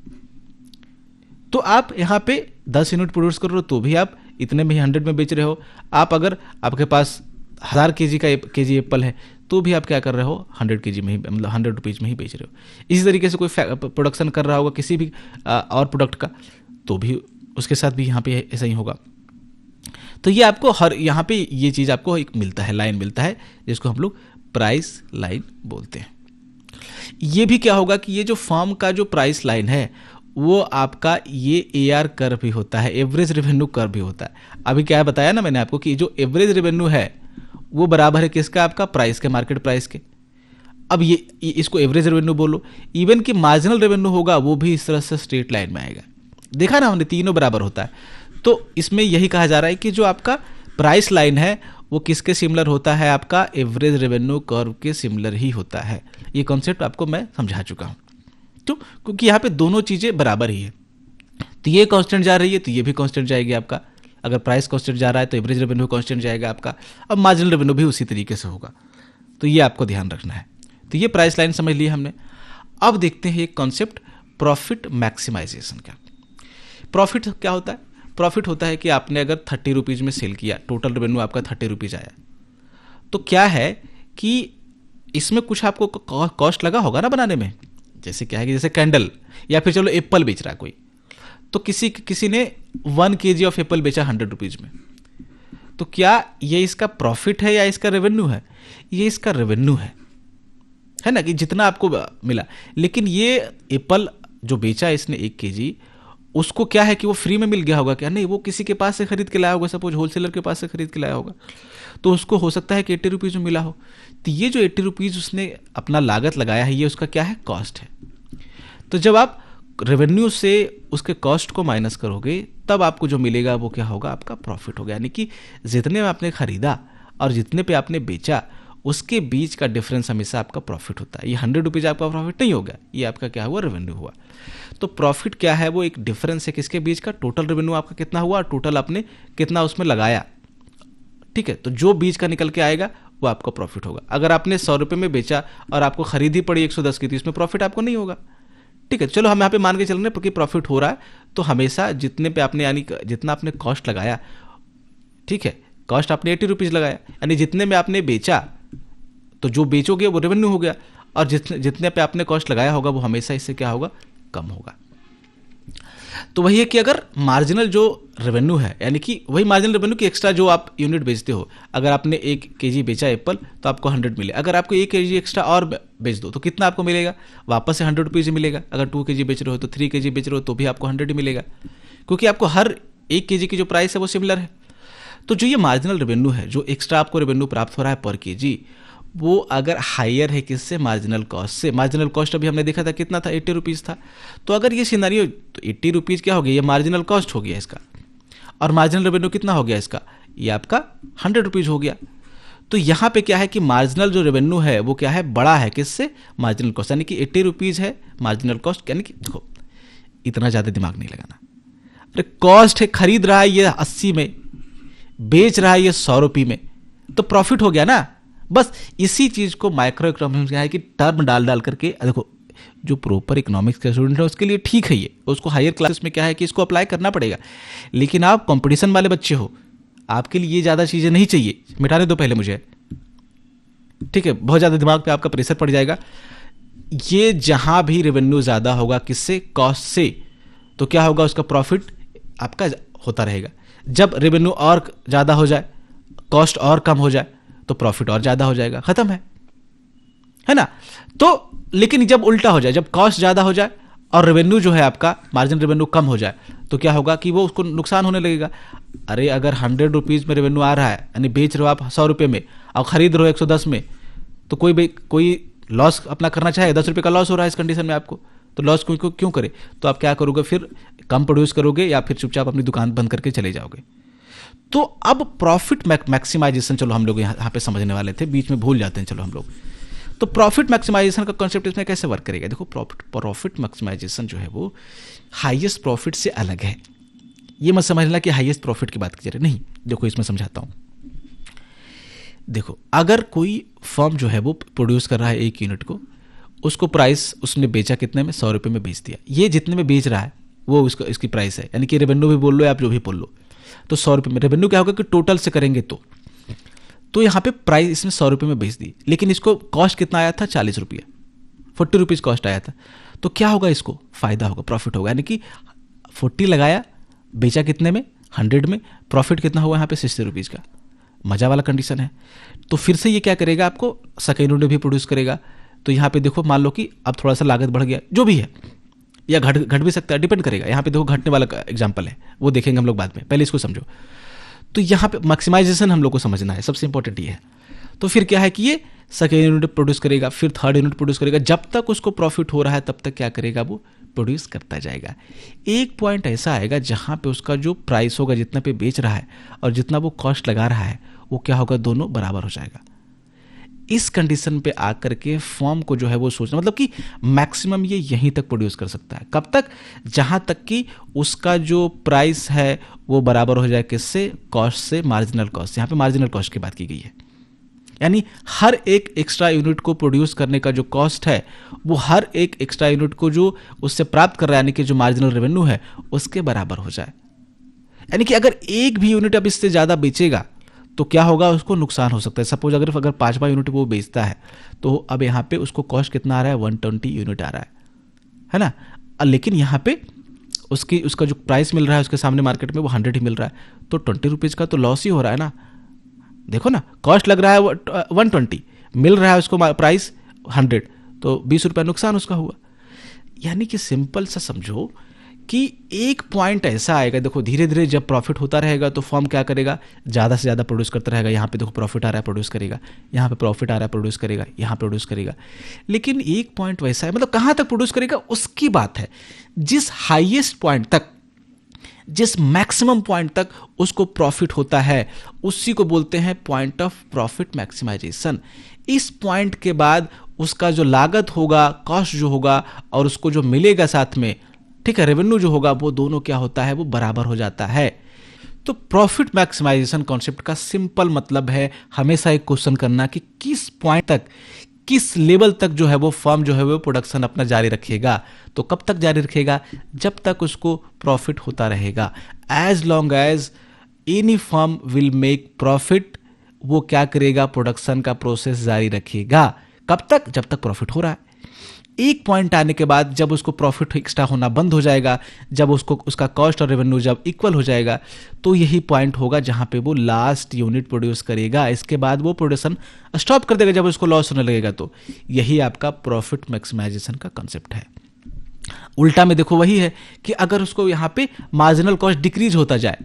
तो आप यहाँ पे 10 यूनिट प्रोड्यूस कर रहे हो तो भी आप इतने में ही 100 में बेच रहे हो। आप अगर आपके पास 1000 केजी का केजी एप्पल है तो भी आप क्या कर रहे हो? 100 केजी में ही, मतलब 100 रुपीज़ में ही बेच रहे हो। इसी तरीके से कोई प्रोडक्शन कर रहा होगा किसी भी और प्रोडक्ट का, तो भी उसके साथ भी यहाँ पे ऐसा ही होगा। तो ये आपको हर यहाँ पे ये चीज़ आपको एक मिलता है, लाइन मिलता है, जिसको हम लोग प्राइस लाइन बोलते हैं। ये भी क्या होगा कि ये जो फर्म का जो प्राइस लाइन है वो आपका ये AR कर्व भी होता है, एवरेज रेवेन्यू कर्व भी होता है। अभी क्या बताया ना मैंने आपको कि जो एवरेज रेवेन्यू है वो बराबर है किसका? आपका प्राइस के, मार्केट प्राइस के। अब ये इसको एवरेज रेवेन्यू बोलो। इवन कि मार्जिनल रेवेन्यू होगा वो भी इस तरह से स्ट्रेट लाइन में आएगा। देखा ना हमने, तीनों बराबर होता है। तो इसमें यही कहा जा रहा है कि जो आपका प्राइस लाइन है वो किसके सिमिलर होता है? आपका एवरेज रेवेन्यू कर्व के सिमिलर ही होता है। ये कॉन्सेप्ट आपको मैं समझा चुका हूँ। तो क्योंकि यहाँ पे दोनों चीज़ें बराबर ही है, तो ये कांस्टेंट जा रही है तो ये भी कांस्टेंट जाएगी आपका। अगर प्राइस कांस्टेंट जा रहा है तो एवरेज रेवेन्यू कांस्टेंट जाएगा आपका। अब मार्जिनल रेवेन्यू भी उसी तरीके से होगा, तो ये आपको ध्यान रखना है। तो ये प्राइस लाइन समझ लिया हमने। अब देखते हैं एक कॉन्सेप्ट प्रॉफिट मैक्सिमाइजेशन का। प्रॉफिट क्या होता है? प्रॉफिट होता है कि आपने अगर 30 रुपीज़ में सेल किया, टोटल रेवेन्यू आपका 30 रुपीज़ आया, तो क्या है कि इसमें कुछ आपको कॉस्ट लगा होगा ना बनाने में। जैसे क्या है कि जैसे कैंडल, या फिर चलो एप्पल बेच रहा है कोई, तो किसी ने 1 kg ऑफ एप्पल बेचा 100 रुपीज़ में, तो क्या ये इसका प्रॉफिट है या इसका रेवेन्यू है? ये इसका रेवेन्यू है ना, कि जितना आपको मिला। लेकिन ये एप्पल जो बेचा इसने 1 kg, उसको क्या है कि वो फ्री में मिल गया होगा क्या? नहीं, वो किसी के पास से खरीद के लाया होगा, सपोज होलसेलर के पास से खरीद के लाया होगा, तो उसको हो सकता है कि 80 रुपीज़ में मिला हो। तो ये जो 80 रुपीज़ उसने अपना लागत लगाया है, ये उसका क्या है? कॉस्ट है। तो जब आप रेवेन्यू से उसके कॉस्ट को माइनस करोगे तब आपको जो मिलेगा वो क्या होगा? आपका प्रॉफिट होगा। यानी कि जितने में आपने खरीदा और जितने पे आपने बेचा उसके बीच का डिफरेंस हमेशा आपका प्रॉफिट होता है। ये 100 रुपीज़ आपका प्रॉफिट नहीं होगा, ये आपका क्या हुआ? रेवेन्यू हुआ। तो प्रॉफिट क्या है? वो एक डिफरेंस है किसके बीच का? टोटल रेवेन्यू आपका कितना हुआ और टोटल आपने कितना उसमें लगाया। ठीक है, तो जो बीच का निकल के आएगा वो आपका प्रॉफिट होगा। अगर आपने 100 रुपये में बेचा और आपको खरीदी पड़ी 110 की, तो इसमें प्रॉफिट आपको नहीं होगा। ठीक है, चलो हम यहाँ पे मान के चल रहे हैं कि प्रॉफिट हो रहा है, तो हमेशा जितने पे आपने, यानी जितना आपने कॉस्ट लगाया, ठीक है, कॉस्ट आपने 80 रुपीज़ लगाया, यानी जितने में आपने बेचा तो जो बेचोगे वो रेवेन्यू हो गया, और जितने पे आपने कॉस्ट लगाया होगा वो हमेशा इससे क्या होगा? कम होगा। तो वही है कि अगर मार्जिनल जो रेवेन्यू है, यानी कि वही मार्जिनल रेवेन्यू की एक्स्ट्रा जो आप यूनिट बेचते हो, अगर आपने 1 kg बेचा एप्पल तो आपको 100 मिले। अगर आपको 1 kg एक्स्ट्रा और बेच दो तो कितना आपको मिलेगा? वापस से 100 रुपीज़ मिलेगा। अगर 2 kg बेच रहे हो तो 3 kg बेच रहे हो तो भी आपको 100 ही मिलेगा, क्योंकि आपको हर 1 kg की जो प्राइस है वो सिमिलर है। तो जो ये मार्जिनल रेवेन्यू है, जो एक्स्ट्रा आपको रेवेन्यू प्राप्त हो रहा है पर kg, वो अगर हायर है किससे? मार्जिनल कॉस्ट से। मार्जिनल कॉस्ट अभी हमने देखा था कितना था? 80 रुपीज़ था। तो अगर ये सिनेरियो, तो 80 रुपीज़ क्या हो गया? ये मार्जिनल कॉस्ट हो गया इसका, और मार्जिनल रेवेन्यू कितना हो गया इसका, ये आपका 100 रुपीज हो गया। तो यहाँ पे क्या है कि मार्जिनल जो रेवेन्यू है वो क्या है, बड़ा है किससे, मार्जिनल कॉस्ट, यानी कि 80 रुपीज है मार्जिनल कॉस्ट। यानी कि देखो इतना ज़्यादा दिमाग नहीं लगाना, अरे कॉस्ट है, खरीद रहा है ये 80 में, बेच रहा है ये 100 रुपये में, तो प्रॉफिट हो गया ना। बस इसी चीज़ को माइक्रो इकोनॉमिक्स में है कि टर्म डाल डाल करके, देखो जो प्रॉपर इकोनॉमिक्स का स्टूडेंट है उसके लिए ठीक है ये, उसको हायर क्लासेस में क्या है कि इसको अप्लाई करना पड़ेगा। लेकिन आप कंपटीशन वाले बच्चे हो, आपके लिए ये ज़्यादा चीज़ें नहीं चाहिए, मिटाने दो पहले मुझे, ठीक है, बहुत ज़्यादा दिमाग पे आपका प्रेशर पड़ जाएगा। ये जहाँ भी रेवेन्यू ज़्यादा होगा किससे, कॉस्ट से, तो क्या होगा, उसका प्रॉफिट आपका होता रहेगा। जब रेवेन्यू और ज़्यादा हो जाए, कॉस्ट और कम हो जाए, तो प्रॉफिट और ज़्यादा हो जाएगा, खत्म है ना। तो लेकिन जब उल्टा हो जाए, जब कॉस्ट ज़्यादा हो जाए और रेवेन्यू जो है आपका मार्जिन रेवेन्यू कम हो जाए, तो क्या होगा कि वो उसको नुकसान होने लगेगा। अरे अगर 100 रुपीज़ में रेवेन्यू आ रहा है, यानी बेच रहे हो आप 100 रुपये में और खरीद रहे हो 110 में, तो कोई लॉस अपना करना चाहे, 10 रुपये का लॉस हो रहा है इस कंडीशन में आपको, तो लॉस क्यों करे। तो आप क्या करोगे, फिर कम प्रोड्यूस करोगे या फिर चुपचाप अपनी दुकान बंद करके चले जाओगे। तो अब प्रॉफिट मैक्सिमाइजेशन, चलो हम लोग यहाँ पे समझने वाले थे, बीच में भूल जाते हैं चलो हम लोग। तो प्रॉफिट मैक्सिमाइजेशन का कॉन्सेप्ट इसमें कैसे वर्क करेगा, देखो प्रॉफिट मैक्सिमाइजेशन जो है वो हाईएस्ट प्रॉफिट से अलग है। ये मत समझना कि हाईएस्ट प्रॉफिट की बात की जा रही, नहीं, देखो इसमें समझाता हूँ। देखो अगर कोई फर्म जो है वो प्रोड्यूस कर रहा है 1 यूनिट को, उसको प्राइस उसने बेचा कितने में, 100 रुपये में बेच दिया। ये जितने में बेच रहा है वो इसकी प्राइस है, यानी कि रेवेन्यू भी बोल लो, आप जो भी बोल लो, तो 100 रुपये में। रेवेन्यू क्या होगा कि टोटल से करेंगे तो यहाँ पे प्राइस इसने 100 रुपये में बेच दी, लेकिन इसको कॉस्ट कितना आया था, 40 रुपये, 40 रुपीज़ कॉस्ट आया था। तो क्या होगा, इसको फायदा होगा, प्रॉफिट होगा, यानी कि 40 लगाया, बेचा कितने में, 100 में, प्रॉफिट कितना हुआ यहाँ पे, 60 रुपीज़ का। मजा वाला कंडीशन है। तो फिर से ये क्या करेगा, आपको सेकेंड यूनिट भी प्रोड्यूस करेगा। तो यहाँ पे देखो, मान लो कि अब थोड़ा सा लागत बढ़ गया, जो भी है, या घट भी सकता है, डिपेंड करेगा। यहाँ पे देखो घटने वाला एग्जाम्पल है, वो देखेंगे हम लोग बाद में, पहले इसको समझो। तो यहाँ पे मैक्सिमाइजेशन हम लोग को समझना है, सबसे इंपॉर्टेंट ये है। तो फिर क्या है कि ये सेकेंड यूनिट प्रोड्यूस करेगा, फिर थर्ड यूनिट प्रोड्यूस करेगा, जब तक उसको प्रॉफिट हो रहा है तब तक क्या करेगा, वो प्रोड्यूस करता जाएगा। एक पॉइंट ऐसा आएगा जहाँ पे उसका जो प्राइस होगा, जितना पे बेच रहा है और जितना वो कॉस्ट लगा रहा है, वो क्या होगा, दोनों बराबर हो जाएगा। इस कंडीशन पे आकर के फर्म को जो है वो सोचना, मतलब कि मैक्सिमम ये यहीं तक प्रोड्यूस कर सकता है, कब तक, जहां तक कि उसका जो प्राइस है वो बराबर हो जाए किससे, कॉस्ट से, मार्जिनल कॉस्ट। यहाँ पे मार्जिनल कॉस्ट की बात की गई है, यानी हर एक एक्स्ट्रा यूनिट को प्रोड्यूस करने का जो कॉस्ट है, वो हर एक एक्स्ट्रा यूनिट को जो उससे प्राप्त कर रहा है, यानी कि जो मार्जिनल रेवेन्यू है, उसके बराबर हो जाए। यानी कि अगर एक भी यूनिट अब इससे ज़्यादा बेचेगा तो क्या होगा, उसको नुकसान हो सकता है। सपोज अगर 5वां यूनिट वो बेचता है, तो अब यहाँ पे उसको कॉस्ट कितना आ रहा है, 120 यूनिट आ रहा है ना। लेकिन यहाँ पे उसका जो प्राइस मिल रहा है उसके सामने मार्केट में वो 100 ही मिल रहा है, तो 20 रुपीज़ का तो लॉस ही हो रहा है ना। देखो ना, कॉस्ट लग रहा है 120, मिल रहा है उसको प्राइस 100, तो 20 रुपये नुकसान उसका हुआ। यानी कि सिंपल सा समझो कि एक पॉइंट ऐसा आएगा, देखो धीरे धीरे जब प्रॉफिट होता रहेगा तो फर्म क्या करेगा, ज़्यादा से ज़्यादा प्रोड्यूस करता रहेगा। यहाँ पे देखो प्रॉफिट आ रहा है, प्रोड्यूस करेगा, यहाँ पे प्रॉफिट आ रहा है, प्रोड्यूस करेगा, यहाँ प्रोड्यूस करेगा। लेकिन एक पॉइंट वैसा है, मतलब कहाँ तक प्रोड्यूस करेगा उसकी बात है। जिस हाईएस्ट पॉइंट तक, जिस मैक्सिमम पॉइंट तक उसको प्रॉफिट होता है, उसी को बोलते हैं पॉइंट ऑफ प्रॉफिट मैक्सिमाइजेशन। इस पॉइंट के बाद उसका जो लागत होगा, कॉस्ट जो होगा, और उसको जो मिलेगा साथ में, ठीक है, रेवेन्यू जो होगा, वो दोनों क्या होता है, वो बराबर हो जाता है। तो प्रॉफिट मैक्सिमाइजेशन कॉन्सेप्ट का सिंपल मतलब है हमेशा एक क्वेश्चन करना कि किस पॉइंट तक, किस लेवल तक जो है वो फर्म जो है वो प्रोडक्शन अपना जारी रखेगा। तो कब तक जारी रखेगा, जब तक उसको प्रॉफिट होता रहेगा। As long as any firm will make profit, वो क्या करेगा, प्रोडक्शन का प्रोसेस जारी रखेगा। कब तक, जब तक प्रॉफिट हो रहा है। एक पॉइंट आने के बाद जब उसको प्रॉफिट एक्स्ट्रा होना बंद हो जाएगा, जब उसका कॉस्ट और रेवेन्यू जब इक्वल हो जाएगा, तो यही पॉइंट होगा जहां पे वो लास्ट यूनिट प्रोड्यूस करेगा। इसके बाद वो प्रोडक्शन स्टॉप कर देगा जब उसको लॉस होने लगेगा। तो यही आपका प्रॉफिट मैक्सिमाइजेशन का कॉन्सेप्ट है। उल्टा में देखो वही है कि अगर उसको यहाँ पे मार्जिनल कॉस्ट डिक्रीज होता जाए,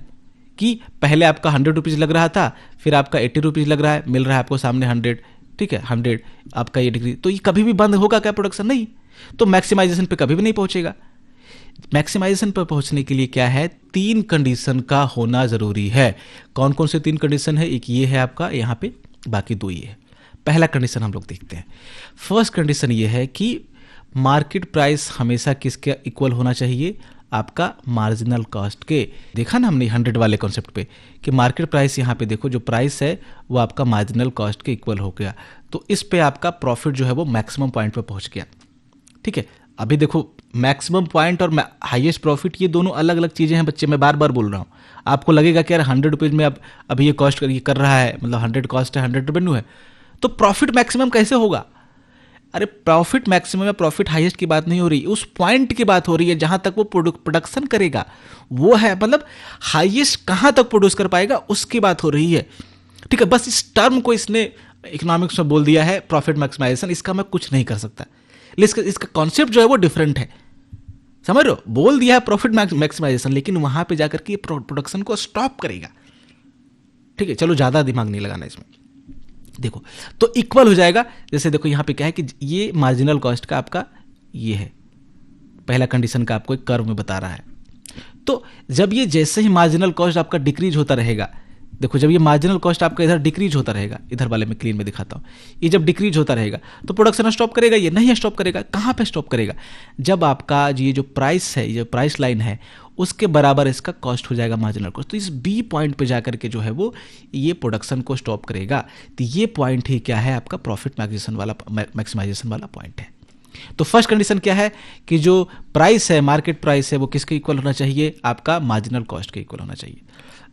कि पहले आपका 100 रुपीज़ लग रहा था, फिर आपका 80 रुपीज़ लग रहा है, मिल रहा है आपको सामने 100, ठीक है, 100 आपका ये डिग्री, तो ये कभी भी बंद होगा क्या प्रोडक्शन, नहीं। तो मैक्सिमाइजेशन पे कभी भी नहीं पहुंचेगा। मैक्सिमाइजेशन पर पहुंचने के लिए क्या है, 3 कंडीशन का होना जरूरी है। कौन कौन से 3 कंडीशन है, एक ये है आपका यहाँ पे, बाकी 2 ये है। पहला कंडीशन हम लोग देखते हैं। फर्स्ट कंडीशन ये है कि मार्केट प्राइस हमेशा किसके इक्वल होना चाहिए, आपका मार्जिनल कॉस्ट के। देखा ना हमने 100 वाले कॉन्सेप्ट पे कि मार्केट प्राइस यहाँ पे देखो जो प्राइस है वो आपका मार्जिनल कॉस्ट के इक्वल हो गया, तो इस पे आपका प्रॉफिट जो है वो मैक्सिमम पॉइंट पे पहुंच गया। ठीक है, अभी देखो मैक्सिमम पॉइंट और हाईएस्ट प्रॉफिट ये दोनों अलग अलग चीजें हैं बच्चे, मैं बार बार बोल रहा हूँ। आपको लगेगा कि यार 100 रुपीज में अब अभी ये कॉस्ट कर रहा है, मतलब 100 कॉस्ट है 100 रेवेन्यू है, तो प्रॉफिट मैक्सिमम कैसे होगा। अरे प्रॉफिट मैक्सिमम या प्रॉफिट हाईएस्ट की बात नहीं हो रही, उस पॉइंट की बात हो रही है जहां तक वो प्रोडक्शन करेगा, वो है मतलब हाईएस्ट कहां तक प्रोड्यूस कर पाएगा उसकी बात हो रही है। ठीक है, बस इस टर्म को इसने इकोनॉमिक्स में बोल दिया है प्रॉफिट मैक्सिमाइजेशन, इसका मैं कुछ नहीं कर सकता, लेकिन इसका कॉन्सेप्ट जो है वो डिफरेंट है। समझ रहे हो, बोल दिया है प्रॉफिट मैक्सिमाइजेशन, लेकिन वहां पे जाकर के प्रोडक्शन को स्टॉप करेगा। ठीक है, चलो ज्यादा दिमाग नहीं लगाना इसमें। देखो तो इक्वल हो जाएगा, जैसे देखो यहां पे क्या है कि ये मार्जिनल कॉस्ट का आपका ये है, पहला कंडीशन का आपको एक कर्व में बता रहा है। तो जब ये जैसे ही मार्जिनल कॉस्ट आपका डिक्रीज होता रहेगा, देखो जब ये मार्जिनल कॉस्ट आपका इधर डिक्रीज होता रहेगा, इधर वाले में क्लीन में दिखाता हूं, ये जब डिक्रीज होता रहेगा तो प्रोडक्शन स्टॉप करेगा, ये नहीं स्टॉप करेगा। कहां पे स्टॉप करेगा, जब आपका ये जो प्राइस है, ये जो प्राइस लाइन है उसके बराबर इसका कॉस्ट हो जाएगा मार्जिनल कॉस्ट, तो इस बी पॉइंट पे जाकर के जो है वो ये प्रोडक्शन को स्टॉप करेगा। तो ये पॉइंट ही क्या है, आपका प्रॉफिट मैक्सिमाइजेशन वाला पॉइंट है। तो फर्स्ट कंडीशन क्या है कि जो प्राइस है, मार्केट प्राइस है, वो किसके इक्वल होना चाहिए, आपका मार्जिनल कॉस्ट के इक्वल होना चाहिए।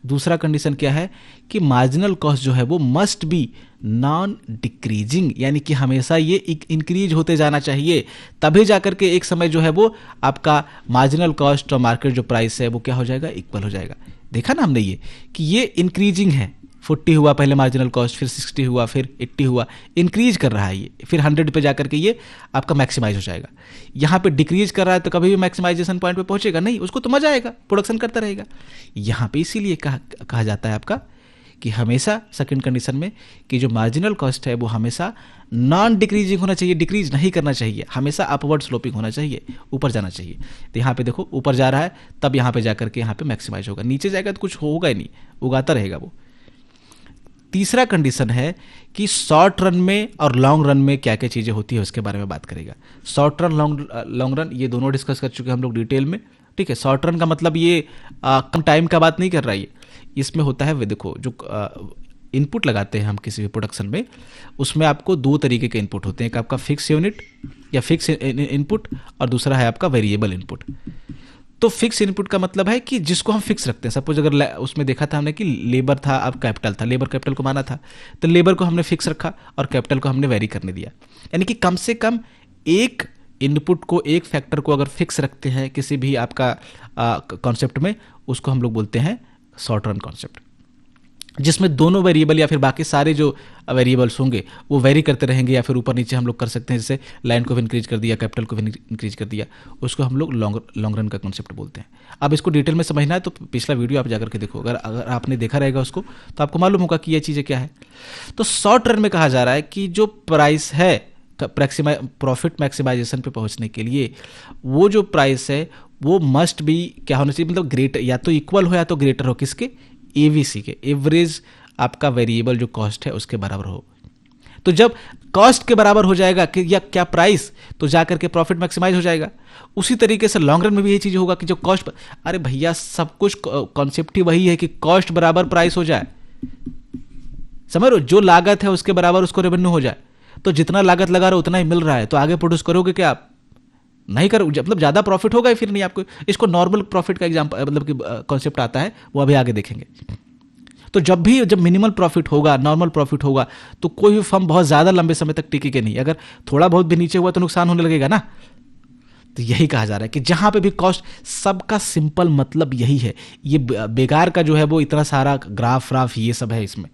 दूसरा कंडीशन क्या है कि मार्जिनल कॉस्ट जो है वो मस्ट बी नॉन डिक्रीजिंग, यानी कि हमेशा ये इंक्रीज होते जाना चाहिए, तभी जाकर के एक समय जो है वो आपका मार्जिनल कॉस्ट और मार्केट जो प्राइस है वो क्या हो जाएगा, इक्वल हो जाएगा। देखा ना हमने ये कि ये इंक्रीजिंग है, 40 हुआ पहले मार्जिनल कॉस्ट, फिर 60 हुआ, फिर 80 हुआ, इंक्रीज कर रहा है ये, फिर 100 पे जाकर के ये आपका मैक्सिमाइज हो जाएगा। यहाँ पे डिक्रीज कर रहा है तो कभी भी मैक्सिमाइजेशन पॉइंट पे पहुंचेगा नहीं, उसको तो मजा आएगा, प्रोडक्शन करता रहेगा। यहाँ पे इसीलिए कहा जाता है आपका कि हमेशा सेकंड कंडीशन में कि जो मार्जिनल कॉस्ट है वो हमेशा नॉन डिक्रीजिंग होना चाहिए, डिक्रीज नहीं करना चाहिए, हमेशा अपवर्ड स्लोपिंग होना चाहिए, ऊपर जाना चाहिए। तो यहाँ पे देखो ऊपर जा रहा है, तब यहाँ पे जाकर के यहाँ पे मैक्सिमाइज होगा, नीचे जाएगा तो कुछ होगा ही नहीं, उगाता रहेगा वो। तीसरा कंडीशन है कि शॉर्ट रन में और लॉन्ग रन में क्या क्या चीज़ें होती है उसके बारे में बात करेगा। शॉर्ट रन लॉन्ग रन ये दोनों डिस्कस कर चुके हैं हम लोग डिटेल में। ठीक है, शॉर्ट रन का मतलब ये कम टाइम का बात नहीं कर रहा है, इसमें होता है वे देखो जो इनपुट लगाते हैं हम किसी भी प्रोडक्शन में, उसमें आपको 2 तरीके के इनपुट होते हैं, एक आपका फिक्स यूनिट या फिक्स इनपुट और दूसरा है आपका वेरिएबल इनपुट। तो फिक्स इनपुट का मतलब है कि जिसको हम फिक्स रखते हैं, सपोज अगर उसमें देखा था हमने कि लेबर था, अब कैपिटल था, लेबर कैपिटल को माना था, तो लेबर को हमने फिक्स रखा और कैपिटल को हमने वेरी करने दिया। यानी कि कम से कम एक इनपुट को, एक फैक्टर को अगर फिक्स रखते हैं किसी भी आपका कॉन्सेप्ट में, उसको हम लोग बोलते हैं शॉर्ट रन कॉन्सेप्ट, जिसमें दोनों वेरिएबल या फिर बाकी सारे जो वेरिएबल्स होंगे वो वेरी करते रहेंगे, या फिर ऊपर नीचे हम लोग कर सकते हैं, जैसे लाइन को भी इंक्रीज कर दिया, कैपिटल को भी इंक्रीज कर दिया, उसको हम लोग लॉन्ग रन का कॉन्सेप्ट बोलते हैं। अब इसको डिटेल में समझना है तो पिछला वीडियो आप जाकर के देखो, अगर आपने देखा रहेगा उसको तो आपको मालूम होगा कि ये चीज़ें क्या है। तो शॉर्ट रन में कहा जा रहा है कि जो प्राइस है प्रॉफिट मैक्सिमाइजेशन पे पहुंचने के लिए वो जो प्राइस है वो मस्ट भी क्या होना चाहिए, मतलब ग्रेटर, या तो इक्वल हो या तो ग्रेटर हो, किसके, एवीसी के, एवरेज आपका वेरिएबल जो कॉस्ट है उसके बराबर हो। तो जब कॉस्ट के बराबर हो जाएगा कि या क्या प्राइस, तो जाकर के प्रॉफिट मैक्सिमाइज हो जाएगा। उसी तरीके से लॉन्ग रन में भी ये चीज होगा कि जो कॉस्ट, अरे भैया सब कुछ कॉन्सेप्ट ही वही है कि कॉस्ट बराबर प्राइस हो जाए, समझ लो, जो लागत है उसके बराबर उसको रेवेन्यू हो जाए। तो जितना लागत लगा रहे हो उतना ही मिल रहा है, तो आगे प्रोड्यूस करोगे क्या आप, नहीं करो, मतलब ज्यादा प्रॉफिट होगा फिर नहीं आपको। इसको नॉर्मल प्रॉफिट का एग्जांपल, मतलब कि कॉन्सेप्ट आता है, वो अभी आगे देखेंगे। तो जब मिनिमल प्रॉफिट होगा, नॉर्मल प्रॉफिट होगा, तो कोई भी फर्म बहुत ज्यादा लंबे समय तक टिकेगी नहीं, अगर थोड़ा बहुत भी नीचे हुआ तो नुकसान होने लगेगा ना। तो यही कहा जा रहा है कि जहां पे भी कॉस्ट, सबका सिंपल मतलब यही है, ये बेकार का जो है वो इतना सारा ग्राफ ये सब है इसमें।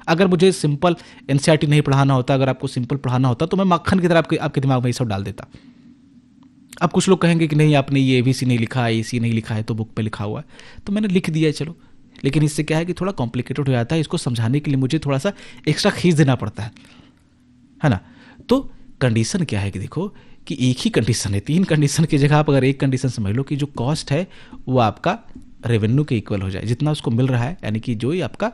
अगर मुझे सिंपल एनसीईआरटी नहीं पढ़ाना होता, अगर आपको सिंपल पढ़ाना होता तो मैं मक्खन की तरह आपके दिमाग में ये सब डाल देता। अब कुछ लोग कहेंगे कि नहीं आपने ये एबीसी नहीं लिखा है, एसी नहीं लिखा है, तो बुक पे लिखा हुआ है, तो मैंने लिख दिया है चलो। लेकिन इससे क्या है कि थोड़ा कॉम्प्लिकेटेड हो जाता है, इसको समझाने के लिए मुझे थोड़ा सा एक्स्ट्रा खींच देना पड़ता है ना। तो कंडीशन क्या है कि देखो कि एक ही कंडीशन है, 3 कंडीशन की जगह आप अगर एक कंडीशन समझ लो कि जो कॉस्ट है वो आपका रेवेन्यू के इक्वल हो जाए, जितना उसको मिल रहा है, यानी कि जो ही आपका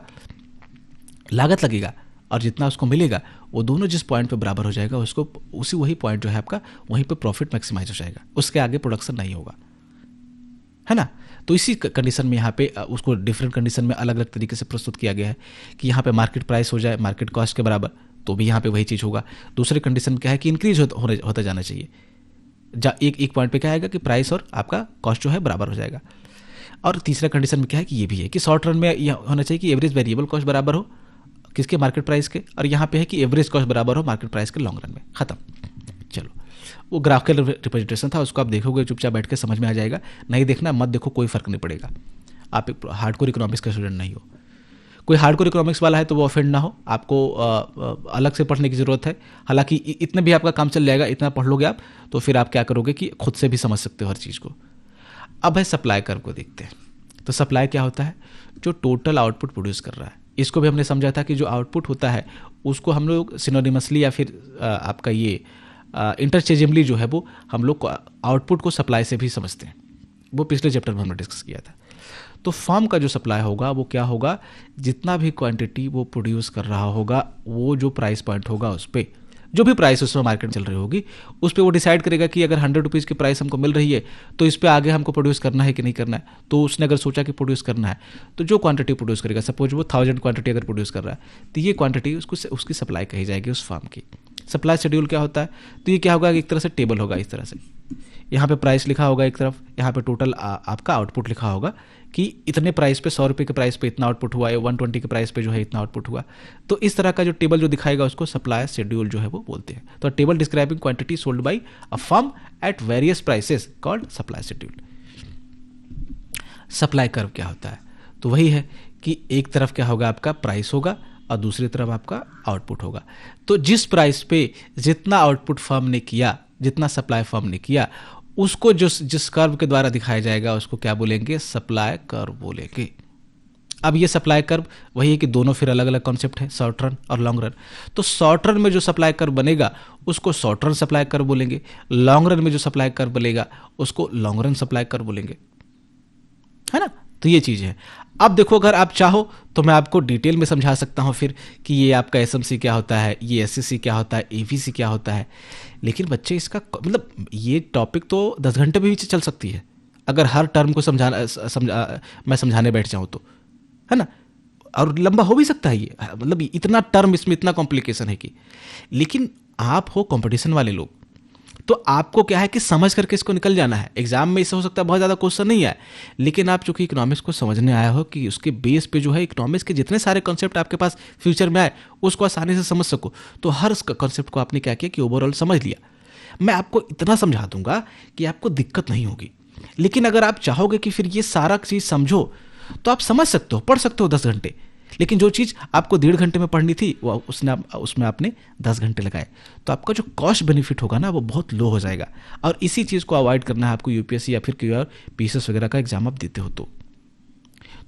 लागत लगेगा और जितना उसको मिलेगा वो दोनों जिस पॉइंट पे बराबर हो जाएगा, उसको वही पॉइंट जो है आपका, वहीं पे प्रॉफिट मैक्सिमाइज हो जाएगा, उसके आगे प्रोडक्शन नहीं होगा, है ना। तो इसी कंडीशन में यहाँ पे उसको डिफरेंट कंडीशन में अलग अलग तरीके से प्रस्तुत किया गया है कि यहाँ पे मार्केट प्राइस हो जाए मार्केट कॉस्ट के बराबर, तो भी यहाँ पे वही चीज़ होगा। दूसरे कंडीशन क्या है कि इंक्रीज होता जाना चाहिए, एक पॉइंट पे क्या आएगा कि प्राइस और आपका कॉस्ट जो है बराबर हो जाएगा। और तीसरा कंडीशन में क्या है कि ये भी है कि शॉर्ट रन में यह होना चाहिए कि एवरेज वेरिएबल कॉस्ट बराबर हो किसके, मार्केट प्राइस के, और यहाँ पे है कि एवरेज कॉस्ट बराबर हो मार्केट प्राइस के लॉन्ग रन में। खत्म। चलो, वो ग्राफिकल रिप्रेजेंटेशन था, उसको आप देखोगे चुपचाप बैठ के समझ में आ जाएगा, नहीं देखना मत देखो, कोई फर्क नहीं पड़ेगा। आप एक हार्डकोर इकोनॉमिक्स का स्टूडेंट नहीं हो, कोई हार्डकोर इकोनॉमिक्स वाला है तो वो ऑफेंड ना हो, आपको अलग से पढ़ने की ज़रूरत है। हालांकि इतने भी आपका काम चल जाएगा, इतना पढ़ लोगे आप तो फिर आप क्या करोगे कि खुद से भी समझ सकते हो हर चीज़ को। अब है सप्लाई कर्व को देखते हैं। तो सप्लाई क्या होता है, जो टोटल आउटपुट प्रोड्यूस कर रहा है। इसको भी हमने समझा था कि जो आउटपुट होता है उसको हम लोग सिनोनिमसली या फिर आपका ये इंटरचेंजेबली जो है वो हम लोग आउटपुट को सप्लाई से भी समझते हैं, वो पिछले चैप्टर में हमने डिस्कस किया था। तो फर्म का जो सप्लाई होगा वो क्या होगा, जितना भी क्वांटिटी वो प्रोड्यूस कर रहा होगा, वो जो प्राइस पॉइंट होगा उस पर, जो भी प्राइस उसमें मार्केट चल रही होगी उस पर वो डिसाइड करेगा कि अगर 100 रुपीज़ की प्राइस हमको मिल रही है तो इस पर आगे हमको प्रोड्यूस करना है कि नहीं करना है। तो उसने अगर सोचा कि प्रोड्यूस करना है तो जो क्वांटिटी प्रोड्यूस करेगा, सपोज वो 1000 क्वांटिटी अगर प्रोड्यूस कर रहा है तो ये क्वांटिटी उसकी सप्लाई कही जाएगी उस फार्म की। सप्लाई शेड्यूल क्या होता है, तो ये क्या होगा, एक तरह से टेबल होगा इस तरह से, यहाँ पे प्राइस लिखा होगा एक तरफ, यहाँ पे टोटल आपका आउटपुट लिखा होगा कि इतने प्राइस पे 100 रुपये के प्राइस पे इतना आउटपुट हुआ है, 120 के प्राइस पे जो है इतना आउटपुट हुआ। तो इस तरह का जो टेबल जो दिखाएगा उसको सप्लाई शेड्यूल जो है वो बोलते हैं। तो table describing quantity sold by a firm at various prices called supply schedule. Supply curve क्या होता है, तो वही है कि एक तरफ क्या होगा आपका प्राइस होगा और दूसरी तरफ आपका आउटपुट होगा। तो जिस प्राइस पे जितना आउटपुट फर्म ने किया, जितना सप्लाई फर्म ने किया, उसको जिस कर्व के द्वारा दिखाया जाएगा उसको क्या बोलेंगे, सप्लाई कर्व बोलेंगे। अब ये सप्लाई कर्व वही है कि दोनों फिर अलग अलग कॉन्सेप्ट है, शॉर्ट रन और लॉन्ग रन। तो शॉर्ट रन में जो सप्लाई कर्व बनेगा उसको शॉर्ट रन सप्लाई कर्व बोलेंगे, लॉन्ग रन में जो सप्लाई कर्व बनेगा उसको लॉन्ग रन सप्लाई कर्व बोलेंगे, है ना। तो ये चीज़ है। अब देखो, अगर आप चाहो तो मैं आपको डिटेल में समझा सकता हूँ फिर कि ये आपका एसएमसी क्या होता है, ये एससीसी क्या होता है, एवीसी क्या होता है, लेकिन बच्चे इसका मतलब ये टॉपिक तो 10 घंटे में भी चल सकती है अगर हर टर्म को मैं समझाने बैठ जाऊँ तो, है ना। और लंबा हो भी सकता है ये, मतलब इतना टर्म इसमें इतना कॉम्प्लिकेशन है कि, लेकिन आप हो कंपटीशन वाले लोग तो आपको क्या है कि समझ करके इसको निकल जाना है। एग्जाम में इससे हो सकता है बहुत ज़्यादा क्वेश्चन नहीं आए, लेकिन आप चूंकि इकोनॉमिक्स को समझने आया हो कि उसके बेस पे जो है इकोनॉमिक्स के जितने सारे कॉन्सेप्ट आपके पास फ्यूचर में आए उसको आसानी से समझ सको, तो हर कॉन्सेप्ट को आपने क्या किया कि ओवरऑल समझ लिया। मैं आपको इतना समझा दूंगा कि आपको दिक्कत नहीं होगी, लेकिन अगर आप चाहोगे कि फिर ये सारा चीज़ समझो तो आप समझ सकते हो, पढ़ सकते हो 10 घंटे, लेकिन जो चीज़ आपको 1.5 घंटे में पढ़नी थी वो उसमें आपने 10 घंटे लगाए, तो आपका जो कॉस्ट बेनिफिट होगा ना वो बहुत लो हो जाएगा। और इसी चीज़ को अवॉइड करना है आपको यूपीएससी या फिर कोई और पीएसएस वगैरह का एग्जाम आप देते हो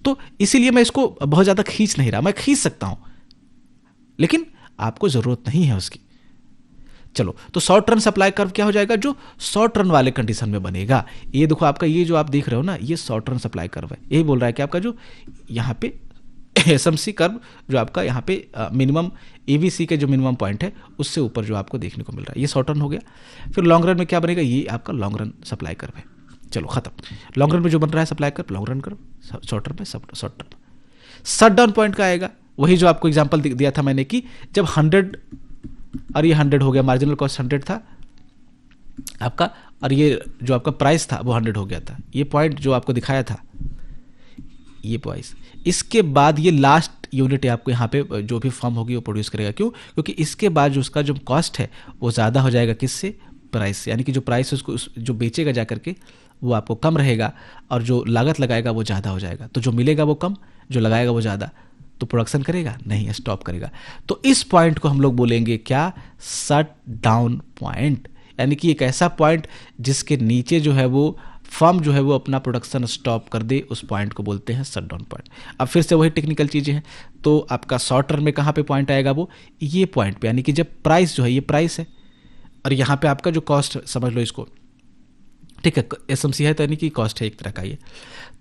तो इसीलिए मैं इसको बहुत ज़्यादा खींच नहीं रहा। मैं खींच सकता हूँ लेकिन आपको ज़रूरत नहीं है उसकी। चलो, तो शॉर्ट रन सप्लाई कर्व क्या हो जाएगा, जो शॉर्ट रन वाले कंडीशन में बनेगा। ये देखो आपका ये जो आप देख रहे हो ना, ये शॉर्ट रन सप्लाई कर्व है। यही बोल रहा है कि आपका जो यहाँ पे एसएमसी कर्व जो आपका यहाँ पे मिनिमम एवीसी के जो मिनिमम पॉइंट है उससे ऊपर जो आपको देखने को मिल रहा है, ये शॉर्ट रन हो गया। फिर लॉन्ग रन में क्या बनेगा, ये आपका लॉन्ग रन सप्लाई कर्व है। चलो खत्म। लॉन्ग रन में जो बन रहा है supply curve, long run curve, short run में short run. Shut down point का आएगा, वही जो आपको एग्जाम्पल दिया था मैंने कि जब 100 और ये 100 हो गया, मार्जिनल कॉस्ट 100 था आपका, और ये जो आपका प्राइस था वो 100 हो गया था। ये पॉइंट जो आपको दिखाया था ये प्राइस, इसके बाद ये लास्ट यूनिट आपको यहाँ पे जो भी फर्म होगी वो प्रोड्यूस करेगा। क्यों? क्योंकि इसके बाद जो उसका जो कॉस्ट है वो ज़्यादा हो जाएगा, किससे, प्राइस से। यानी कि जो प्राइस उसको जो बेचेगा जा करके वो आपको कम रहेगा और जो लागत लगाएगा वो ज़्यादा हो जाएगा। तो जो मिलेगा वो कम, जो लगाएगा वो ज़्यादा, तो प्रोडक्शन करेगा नहीं, स्टॉप करेगा। तो इस पॉइंट को हम लोग बोलेंगे क्या, शट डाउन पॉइंट। यानी कि एक ऐसा पॉइंट जिसके नीचे जो है वो फर्म जो है वो अपना प्रोडक्शन स्टॉप कर दे, उस पॉइंट को बोलते हैं शट डाउन पॉइंट। अब फिर से वही टेक्निकल चीज़ें हैं। तो आपका शॉर्ट टर्म में कहाँ पे पॉइंट आएगा, वो ये पॉइंट पे, यानी कि जब प्राइस जो है, ये प्राइस है और यहाँ पे आपका जो कॉस्ट समझ लो इसको, ठीक है, एसएमसी है तो यानी कि कॉस्ट है एक तरह का ये।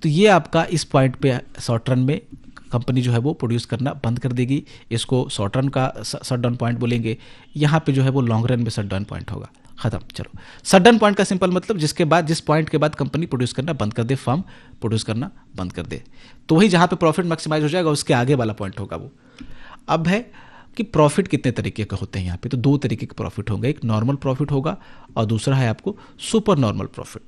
तो ये आपका इस पॉइंट पे शॉर्ट रन में कंपनी जो है वो प्रोड्यूस करना बंद कर देगी, इसको शॉर्ट रन का शट डाउन पॉइंट बोलेंगे। यहाँ पे जो है वो लॉन्ग रन में शट डाउन पॉइंट होगा, खत्म। चलो, शट डाउन पॉइंट का सिंपल मतलब जिसके बाद, जिस पॉइंट के बाद कंपनी प्रोड्यूस करना बंद कर दे, फर्म प्रोड्यूस करना बंद कर दे, तो वही जहाँ पे प्रॉफिट मैक्सिमाइज हो जाएगा उसके आगे वाला पॉइंट होगा वो। अब है कि प्रॉफिट कितने तरीके के होते हैं यहाँ पे, तो दो तरीके के प्रॉफिट होंगे, एक नॉर्मल प्रॉफिट होगा और दूसरा है आपको सुपर नॉर्मल प्रॉफिट।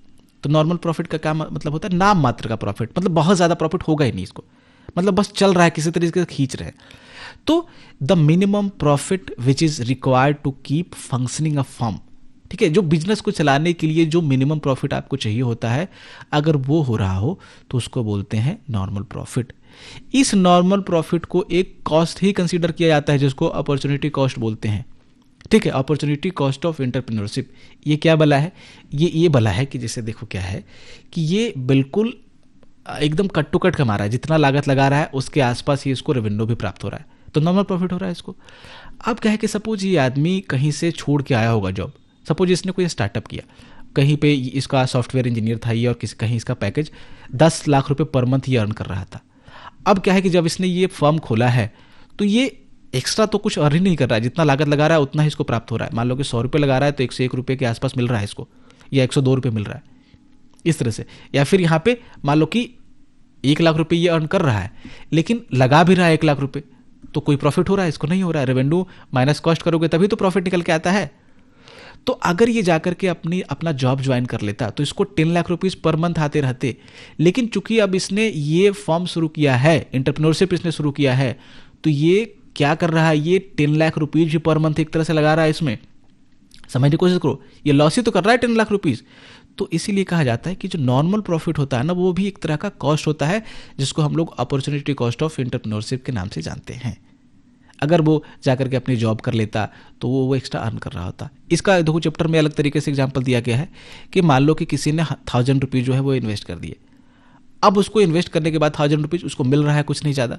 तो नॉर्मल प्रॉफिट का क्या मतलब होता है, नाम मात्र का प्रॉफिट, मतलब बहुत ज़्यादा प्रॉफिट होगा ही नहीं इसको, मतलब बस चल रहा है, किसी तरीके से खींच रहे हैं। तो the minimum profit which is required to keep functioning a firm, ठीक है, जो बिजनेस को चलाने के लिए जो मिनिमम प्रॉफिट आपको चाहिए होता है, अगर वो हो रहा हो तो उसको बोलते हैं नॉर्मल प्रॉफिट। इस नॉर्मल प्रॉफिट को एक कॉस्ट ही कंसीडर किया जाता है जिसको अपॉर्चुनिटी कॉस्ट बोलते हैं, ठीक है, अपॉर्चुनिटी कॉस्ट ऑफ एंटरप्रेन्योरशिप। ये क्या भला है, ये भला है कि जैसे देखो क्या है कि ये बिल्कुल एकदम कट टू कट कमा रहा है, जितना लागत लगा रहा है उसके आसपास ही इसको रेवेन्यू भी प्राप्त हो रहा है, तो नॉर्मल प्रॉफिट हो रहा है इसको। अब क्या है कि सपोज ये आदमी कहीं से छोड़ के आया होगा जॉब, सपोज इसने कोई स्टार्टअप किया, कहीं पे इसका सॉफ्टवेयर इंजीनियर था ये, और कहीं इसका पैकेज 10 लाख रुपए पर मंथ ये अर्न कर रहा था। अब क्या है कि जब इसने ये फर्म खोला है तो ये एक्स्ट्रा तो कुछ अर्न ही नहीं कर रहा है, जितना लागत लगा रहा है उतना ही इसको प्राप्त हो रहा है। मान लो कि 100 रुपये लगा रहा है तो 101 रुपये के आसपास मिल रहा है इसको, या 102 रुपये मिल रहा है इस तरह से। या फिर यहाँ पे मान लो कि 1 लाख रुपये ये अर्न कर रहा है, लेकिन लगा भी रहा है 1 लाख रुपये, तो कोई प्रॉफिट हो रहा है, इसको नहीं हो रहा है। रेवेन्यू माइनस कॉस्ट करोगे तभी तो प्रॉफिट निकल के आता है। तो अगर ये जाकर के अपना जॉब ज्वाइन कर लेता तो इसको 10 लाख रुपीज़ पर मंथ आते रहते, लेकिन चूंकि अब इसने ये फॉर्म शुरू किया है, एंटरप्रेन्योरशिप इसने शुरू किया है, तो ये क्या कर रहा है, ये 10 लाख रुपीज़ भी पर मंथ एक तरह से लगा रहा है इसमें। समझने की कोशिश करो, ये लॉस ही तो कर रहा है 10 लाख रुपीज़। तो इसीलिए कहा जाता है कि जो नॉर्मल प्रॉफिट होता है ना, वो भी एक तरह का कॉस्ट होता है, जिसको हम लोग अपॉर्चुनिटी कॉस्ट ऑफ एंटरप्रेन्योरशिप के नाम से जानते हैं। अगर वो जाकर के अपनी जॉब कर लेता तो वो एक्स्ट्रा अर्न कर रहा होता। इसका देखो चैप्टर में अलग तरीके से एग्जांपल दिया गया है कि मान लो कि किसी ने 1000 रुपीज़ जो है वो इन्वेस्ट कर दिए। अब उसको इन्वेस्ट करने के बाद 1000 रुपीज़ उसको मिल रहा है, कुछ नहीं ज़्यादा।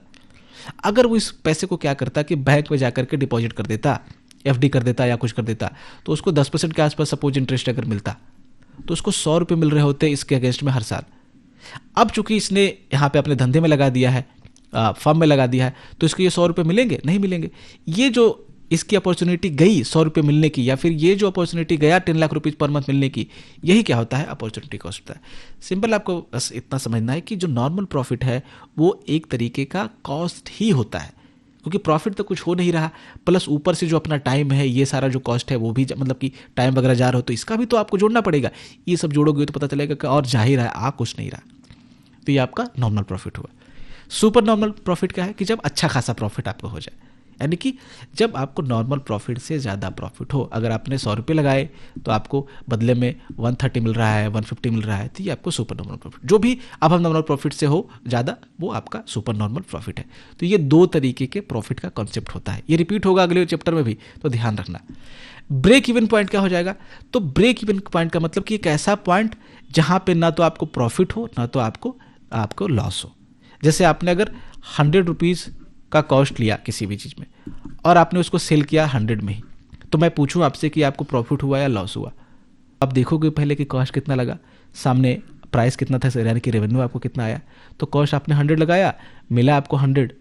अगर वो इस पैसे को क्या करता कि बैंक में जाकर के डिपॉजिट कर देता, एफडी कर देता या कुछ कर देता, तो उसको 10% के आसपास सपोज इंटरेस्ट अगर मिलता तो उसको 100 रुपये मिल रहे होते इसके अगेंस्ट में हर साल। अब चूंकि इसने यहाँ पे अपने धंधे में लगा दिया है, फर्म में लगा दिया है, तो इसको ये 100 रुपये मिलेंगे, नहीं मिलेंगे। ये जो इसकी अपॉर्चुनिटी गई 100 रुपये मिलने की, या फिर ये जो अपॉर्चुनिटी गया 10 लाख रुपीज़ पर मंथ मिलने की, यही क्या होता है, अपॉर्चुनिटी कॉस्ट होता है। सिंपल, आपको बस इतना समझना है कि जो नॉर्मल प्रॉफिट है वो एक तरीके का कॉस्ट ही होता है, क्योंकि प्रॉफिट तो कुछ हो नहीं रहा, प्लस ऊपर से जो अपना टाइम है, ये सारा जो कॉस्ट है वो भी, मतलब कि टाइम वगैरह जा रहा हो तो इसका भी तो आपको जोड़ना पड़ेगा। ये सब जोड़ोगे तो पता चलेगा कि और जा ही रहा है, आ कुछ नहीं रहा। तो ये आपका नॉर्मल प्रॉफिट हुआ। सुपर नॉर्मल प्रॉफिट क्या है कि जब अच्छा खासा प्रॉफिट आपको हो जाए, यानी कि जब आपको नॉर्मल प्रॉफिट से ज़्यादा प्रॉफिट हो। अगर आपने 100 रुपये लगाए तो आपको बदले में 130 मिल रहा है, 150 मिल रहा है, तो ये आपको सुपर नॉर्मल प्रॉफिट। जो भी अब हम नॉर्मल प्रॉफिट से हो ज़्यादा, वो आपका सुपर नॉर्मल प्रॉफिट है। तो ये दो तरीके के प्रॉफिट का कॉन्सेप्ट होता है, ये रिपीट होगा अगले चैप्टर में भी, तो ध्यान रखना। ब्रेक इवन पॉइंट क्या हो जाएगा, तो ब्रेक इवन पॉइंट का मतलब कि एक ऐसा पॉइंट जहाँ पे ना तो आपको प्रॉफिट हो ना तो आपको लॉस हो। जैसे आपने अगर 100 रुपीज़ का कॉस्ट लिया किसी भी चीज़ में और आपने उसको सेल किया 100 में ही, तो मैं पूछूं आपसे कि आपको प्रॉफिट हुआ या लॉस हुआ, आप देखोगे पहले कि कॉस्ट कितना लगा, सामने प्राइस कितना था, यानी कि रेवेन्यू आपको कितना आया। तो कॉस्ट आपने 100 लगाया, मिला आपको 100,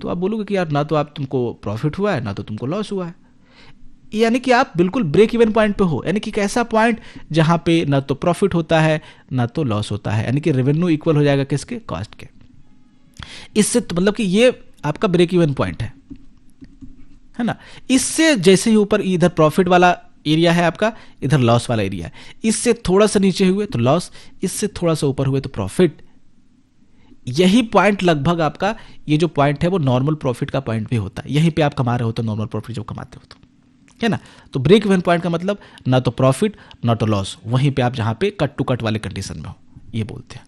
तो आप बोलोगे कि यार ना तो तुमको प्रॉफिट हुआ है ना तो तुमको लॉस हुआ है। यानी कि आप बिल्कुल ब्रेक इवन पॉइंट पे हो, यानी कि कैसा पॉइंट जहां पे ना तो प्रॉफिट होता है ना तो लॉस होता है, यानी कि रेवेन्यू इक्वल हो जाएगा किसके, कॉस्ट के। इससे तो मतलब कि ये आपका ब्रेक इवन पॉइंट है ना। इससे जैसे ही ऊपर इधर प्रॉफिट वाला एरिया है आपका, इधर लॉस वाला एरिया है, इससे थोड़ा सा नीचे हुए तो लॉस, इससे थोड़ा सा ऊपर हुए तो प्रॉफिट। यही पॉइंट लगभग आपका ये जो पॉइंट है वो नॉर्मल प्रॉफिट का पॉइंट भी होता है। यहीं पे आप कमा रहे हो तो नॉर्मल प्रॉफिट जब कमाते हो तो, है ना। तो ब्रेक इवन पॉइंट का मतलब ना तो प्रॉफिट ना तो लॉस, वहीं पे आप जहां पे कट टू कट वाले कंडीशन में हो, ये बोलते हैं।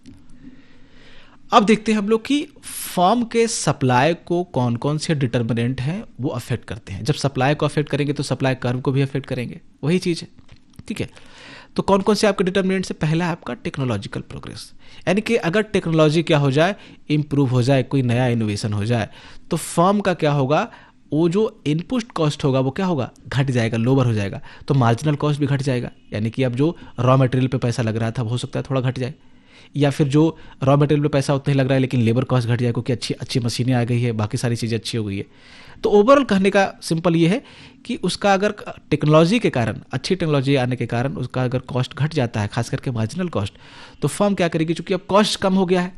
अब देखते हैं हम लोग कि फर्म के सप्लाई को कौन कौन से डिटर्मिनेंट हैं वो अफेक्ट करते हैं। जब सप्लाई को अफेक्ट करेंगे तो सप्लाई कर्व को भी अफेक्ट करेंगे, वही चीज़ है, ठीक है। तो कौन कौन से आपके डिटर्मिनेंट से, पहला है आपका टेक्नोलॉजिकल प्रोग्रेस, यानी कि अगर टेक्नोलॉजी क्या हो जाए, इंप्रूव हो जाए, कोई नया इनोवेशन हो जाए, तो फर्म का क्या होगा, वो जो इनपुट कॉस्ट होगा वो क्या होगा, घट जाएगा, लोअर हो जाएगा, तो मार्जिनल कॉस्ट भी घट जाएगा। यानी कि अब जो रॉ मटेरियल पे पैसा लग रहा था वो हो सकता है थोड़ा घट जाए, या फिर जो रॉ मटेरियल पे पैसा उतना ही लग रहा है लेकिन लेबर कॉस्ट घट जाए क्योंकि अच्छी अच्छी मशीनें आ गई है, बाकी सारी चीज़ें अच्छी हो गई है। तो ओवरऑल कहने का सिंपल ये है कि उसका अगर टेक्नोलॉजी के कारण, अच्छी टेक्नोलॉजी आने के कारण उसका अगर कॉस्ट घट जाता है, खास करके मार्जिनल कॉस्ट, तो फर्म क्या करेगी, चूंकि अब कॉस्ट कम हो गया है,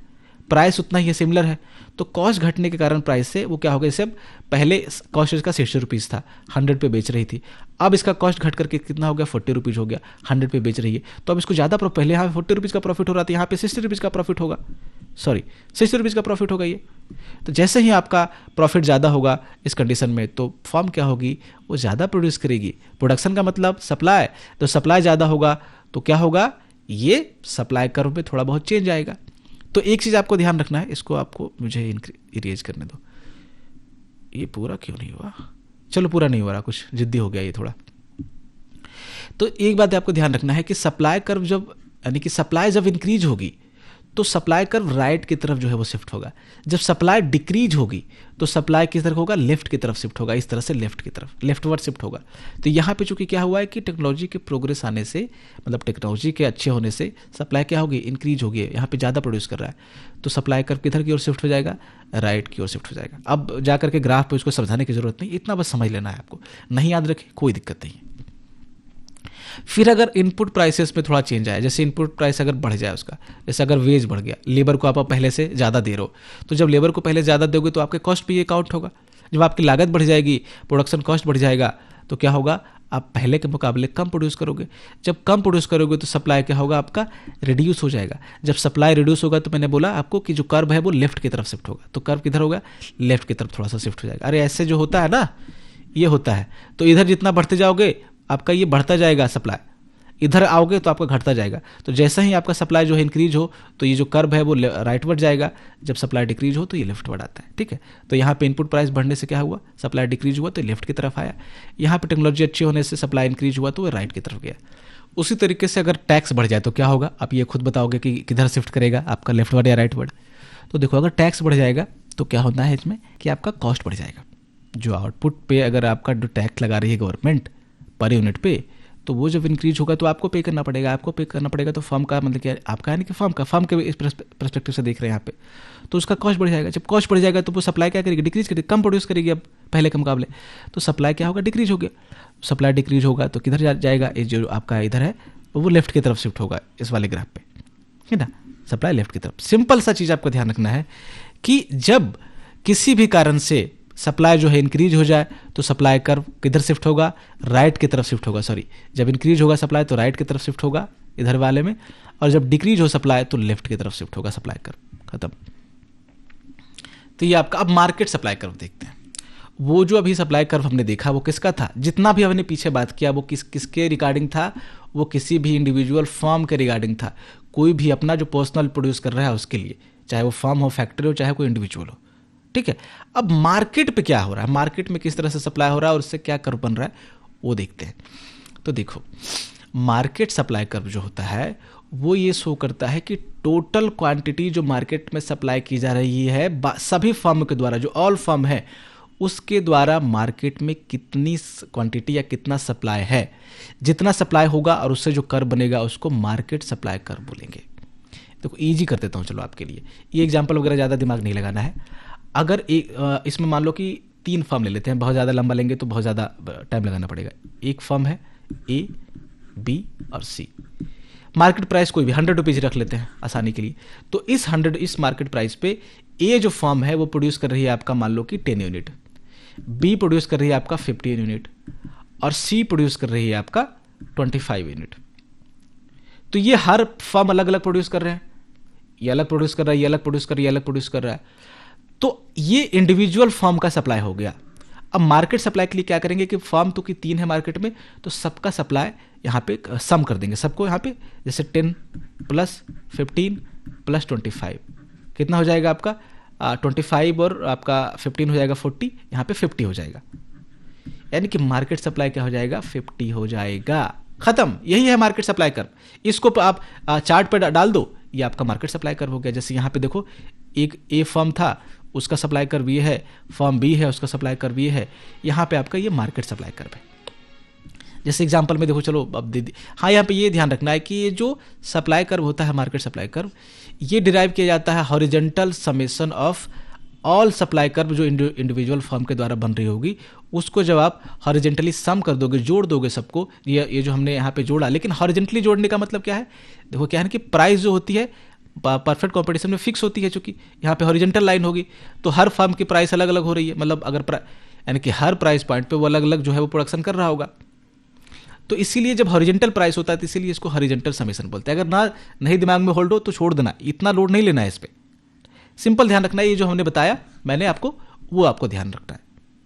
प्राइस उतना ही है, सिमिलर है, तो कॉस्ट घटने के कारण प्राइस से वो क्या होगा, जैसे अब पहले कॉस्ट इसका 600 रुपीज़ था, 100 पे बेच रही थी, अब इसका कॉस्ट घट करके कितना हो गया, 40 रुपीज़ हो गया, 100 पे बेच रही है, तो अब इसको ज़्यादा पहले यहाँ 40 रुपीज़ का प्रॉफिट हो रहा था, यहाँ पे 60 रुपीज़ का प्रॉफिट होगा, 60 रुपीज़ का प्रॉफिट होगा ये। तो जैसे ही आपका प्रॉफिट ज़्यादा होगा इस कंडीशन में, तो फर्म क्या होगी, वो ज़्यादा प्रोड्यूस करेगी। प्रोडक्शन का मतलब सप्लाई, तो सप्लाई ज़्यादा होगा तो क्या होगा, ये सप्लाई कर्व में थोड़ा बहुत चेंज आएगा। तो एक चीज़ आपको ध्यान रखना है, इसको आपको मुझे इरेज करने दो, ये पूरा क्यों नहीं हुआ, चलो पूरा नहीं हो रहा, कुछ जिद्दी हो गया ये थोड़ा। तो एक बात आपको ध्यान रखना है कि सप्लाई कर्व जब, यानी कि सप्लाई जब इंक्रीज होगी तो सप्लाई कर्व राइट की तरफ जो है वो शिफ्ट होगा, जब सप्लाई डिक्रीज होगी तो सप्लाई किस तरफ होगा, लेफ्ट की तरफ शिफ्ट होगा, इस तरह से लेफ्ट की तरफ, लेफ्टवर्ड शिफ्ट होगा। तो यहाँ पे चूंकि क्या हुआ है कि टेक्नोलॉजी के प्रोग्रेस आने से, मतलब टेक्नोलॉजी के अच्छे होने से सप्लाई क्या होगी, इंक्रीज होगी, यहाँ पे ज़्यादा प्रोड्यूस कर रहा है, तो सप्लाई कर्व किधर की ओर शिफ्ट हो जाएगा, राइट की ओर शिफ्ट हो जाएगा। अब जा करके ग्राफ पे उसको समझाने की जरूरत नहीं, इतना बस समझ लेना है आपको, नहीं याद रखे कोई दिक्कत नहीं है। फिर अगर इनपुट प्राइसेस में थोड़ा चेंज आया, जैसे इनपुट प्राइस अगर बढ़ जाए उसका, जैसे अगर वेज बढ़ गया, लेबर को आप पहले से ज़्यादा दे रहे हो, तो जब लेबर को पहले ज़्यादा दोगे तो आपके कॉस्ट भी ये काउंट होगा। जब आपकी लागत बढ़ जाएगी, प्रोडक्शन कॉस्ट बढ़ जाएगा, तो क्या होगा, आप पहले के मुकाबले कम प्रोड्यूस करोगे। जब कम प्रोड्यूस करोगे तो सप्लाई क्या होगा, आपका रिड्यूस हो जाएगा। जब सप्लाई रिड्यूस होगा तो मैंने बोला आपको कि जो कर्व है वो लेफ्ट की तरफ शिफ्ट होगा, तो कर्व किधर होगा, लेफ्ट की तरफ थोड़ा सा शिफ्ट हो जाएगा। अरे ऐसे जो होता है ना, ये होता है, तो इधर जितना बढ़ते जाओगे आपका ये बढ़ता जाएगा सप्लाई, इधर आओगे तो आपका घटता जाएगा। तो जैसा ही आपका सप्लाई जो है इंक्रीज हो तो ये जो कर्व है वो राइटवर्ड जाएगा, जब सप्लाई डिक्रीज हो तो ये लेफ्टवर्ड आता है। ठीक है, तो यहाँ पे इनपुट प्राइस बढ़ने से क्या हुआ, सप्लाई डिक्रीज हुआ तो लेफ्ट की तरफ आया, यहाँ पे टेक्नोलॉजी अच्छी होने से सप्लाई इंक्रीज हुआ तो वो राइट की तरफ गया। उसी तरीके से अगर टैक्स बढ़ जाए तो क्या होगा, आप ये खुद बताओगे कि किधर शिफ्ट करेगा, आपका लेफ्टवर्ड या राइटवर्ड। तो देखो अगर टैक्स बढ़ जाएगा तो क्या होता है इसमें कि आपका कॉस्ट बढ़ जाएगा। जो आउटपुट पे अगर आपका जो टैक्स लगा रही है गवर्नमेंट पर यूनिट पे, तो वो जब इंक्रीज होगा तो आपको पे करना पड़ेगा, आपको पे करना पड़ेगा। तो फर्म का मतलब क्या, आपका यानी कि फर्म के इस पर्सपेक्टिव से देख रहे हैं यहाँ पे, तो उसका कॉस्ट बढ़ जाएगा। जब कॉस्ट बढ़ जाएगा तो वो सप्लाई क्या करेगी, डिक्रीज करेगी, कम प्रोड्यूस करेगी अब पहले के मुकाबले, तो सप्लाई क्या होगा, डिक्रीज हो गया। सप्लाई डिक्रीज होगा तो किधर जाएगा, ये जो आपका इधर है वो लेफ्ट की तरफ शिफ्ट होगा इस वाले ग्राफ पे, है ना, सप्लाई लेफ्ट की तरफ। सिंपल सा चीज़ आपको ध्यान रखना है कि जब किसी भी कारण से सप्लाई जो है इंक्रीज हो जाए तो सप्लाई कर्व किधर शिफ्ट होगा, राइट की तरफ शिफ्ट होगा। सॉरी, जब इंक्रीज होगा सप्लाई तो राइट की तरफ शिफ्ट होगा इधर वाले में, और जब डिक्रीज हो सप्लाई तो लेफ्ट की तरफ शिफ्ट होगा सप्लाई कर्व। खत्म। तो ये आपका, अब मार्केट सप्लाई कर्व देखते हैं। वो जो अभी सप्लाई कर्व हमने देखा वो किसका था, जितना भी हमने पीछे बात किया वो किसके रिगार्डिंग था, वो किसी भी इंडिविजुअल फर्म के रिगार्डिंग था। कोई भी अपना जो पर्सनल प्रोड्यूस कर रहा है उसके लिए, चाहे वो फर्म हो, फैक्ट्री हो, चाहे कोई इंडिविजुअल हो। ठीक है, अब मार्केट पे क्या हो रहा है, मार्केट में किस तरह से सप्लाई हो रहा है और उससे क्या कर्व बन रहा है वो देखते हैं। तो देखो, मार्केट सप्लाई कर्व जो होता है वो ये शो करता है कि टोटल क्वांटिटी जो मार्केट में सप्लाई की जा रही है सभी फर्म के द्वारा, जो ऑल फर्म है उसके द्वारा मार्केट में कितनी क्वांटिटी या कितना सप्लाई है। जितना सप्लाई होगा और उससे जो कर्व बनेगा उसको मार्केट सप्लाई कर्व बोलेंगे। देखो ईजी कर देता हूँ चलो आपके लिए, ये एग्जाम्पल वगैरह ज़्यादा दिमाग नहीं लगाना है। अगर एक इसमें मान लो कि 3 फर्म ले लेते हैं, बहुत ज़्यादा लंबा लेंगे तो बहुत ज़्यादा टाइम लगाना पड़ेगा। एक फर्म है ए, बी और सी। मार्केट प्राइस कोई भी 100 रुपीज़ रख लेते हैं आसानी के लिए। तो इस मार्केट प्राइस पे ए जो फर्म है वो प्रोड्यूस कर रही है आपका मान लो कि 10 यूनिट, बी प्रोड्यूस कर रही है आपका 15 यूनिट और सी प्रोड्यूस कर रही है आपका 25 यूनिट। तो ये हर फर्म अलग अलग प्रोड्यूस कर रहे हैं, ये अलग प्रोड्यूस कर रहा है, ये अलग प्रोड्यूस कर रहा है, ये अलग प्रोड्यूस कर रहा है। तो ये इंडिविजुअल फर्म का सप्लाई हो गया। अब मार्केट सप्लाई के लिए क्या करेंगे कि फर्म तो की 3 है मार्केट में, तो सबका सप्लाई यहाँ पे सम कर देंगे सबको। यहाँ पे जैसे 10 + 15 + 25 कितना हो जाएगा आपका 25 और आपका 15 हो जाएगा 40, यहाँ पे 50 हो जाएगा। यानी कि मार्केट सप्लाई क्या हो जाएगा, 50 हो जाएगा। खत्म, यही है मार्केट सप्लाई कर्व। इसको आप चार्ट पर डाल दो, ये आपका मार्केट सप्लाई कर्व हो गया। जैसे यहाँ पे देखो, एक ए फर्म था, उसका सप्लाई कर्व ये है, फर्म बी है उसका सप्लाई कर्व ये है, यहाँ पे आपका ये मार्केट सप्लाई कर्व है। जैसे एग्जांपल में देखो, चलो अब हाँ यहाँ पे ये ध्यान रखना है कि ये जो सप्लाई कर्व होता है, मार्केट सप्लाई कर्व, ये डिराइव किया जाता है horizontal summation of all supply curve जो इंडिविजुअल फर्म के द्वारा बन रही होगी, उसको जब आप हॉरिजॉन्टली सम कर दोगे, जोड़ दोगे सबको, ये जो हमने यहाँ पे जोड़ा। लेकिन हॉरिजॉन्टली जोड़ने का मतलब क्या है, देखो क्या है ना कि प्राइस जो होती है परफेक्ट कॉम्पिटिशन में फिक्स होती है, चूंकि यहाँ पे हॉरिजॉन्टल लाइन होगी तो हर फर्म की प्राइस अलग अलग हो रही है, मतलब अगर यानी कि हर प्राइस पॉइंट पे वो अलग अलग जो है वो प्रोडक्शन कर रहा होगा। तो इसीलिए जब हॉरिजॉन्टल प्राइस होता है तो इसीलिए इसको हॉरिजॉन्टल समेशन बोलते हैं। अगर ना नहीं दिमाग में होल्ड हो तो छोड़ देना, इतना लोड नहीं लेना है इस पर, सिंपल ध्यान रखना है। ये जो हमने बताया मैंने आपको, वो आपको ध्यान रखना है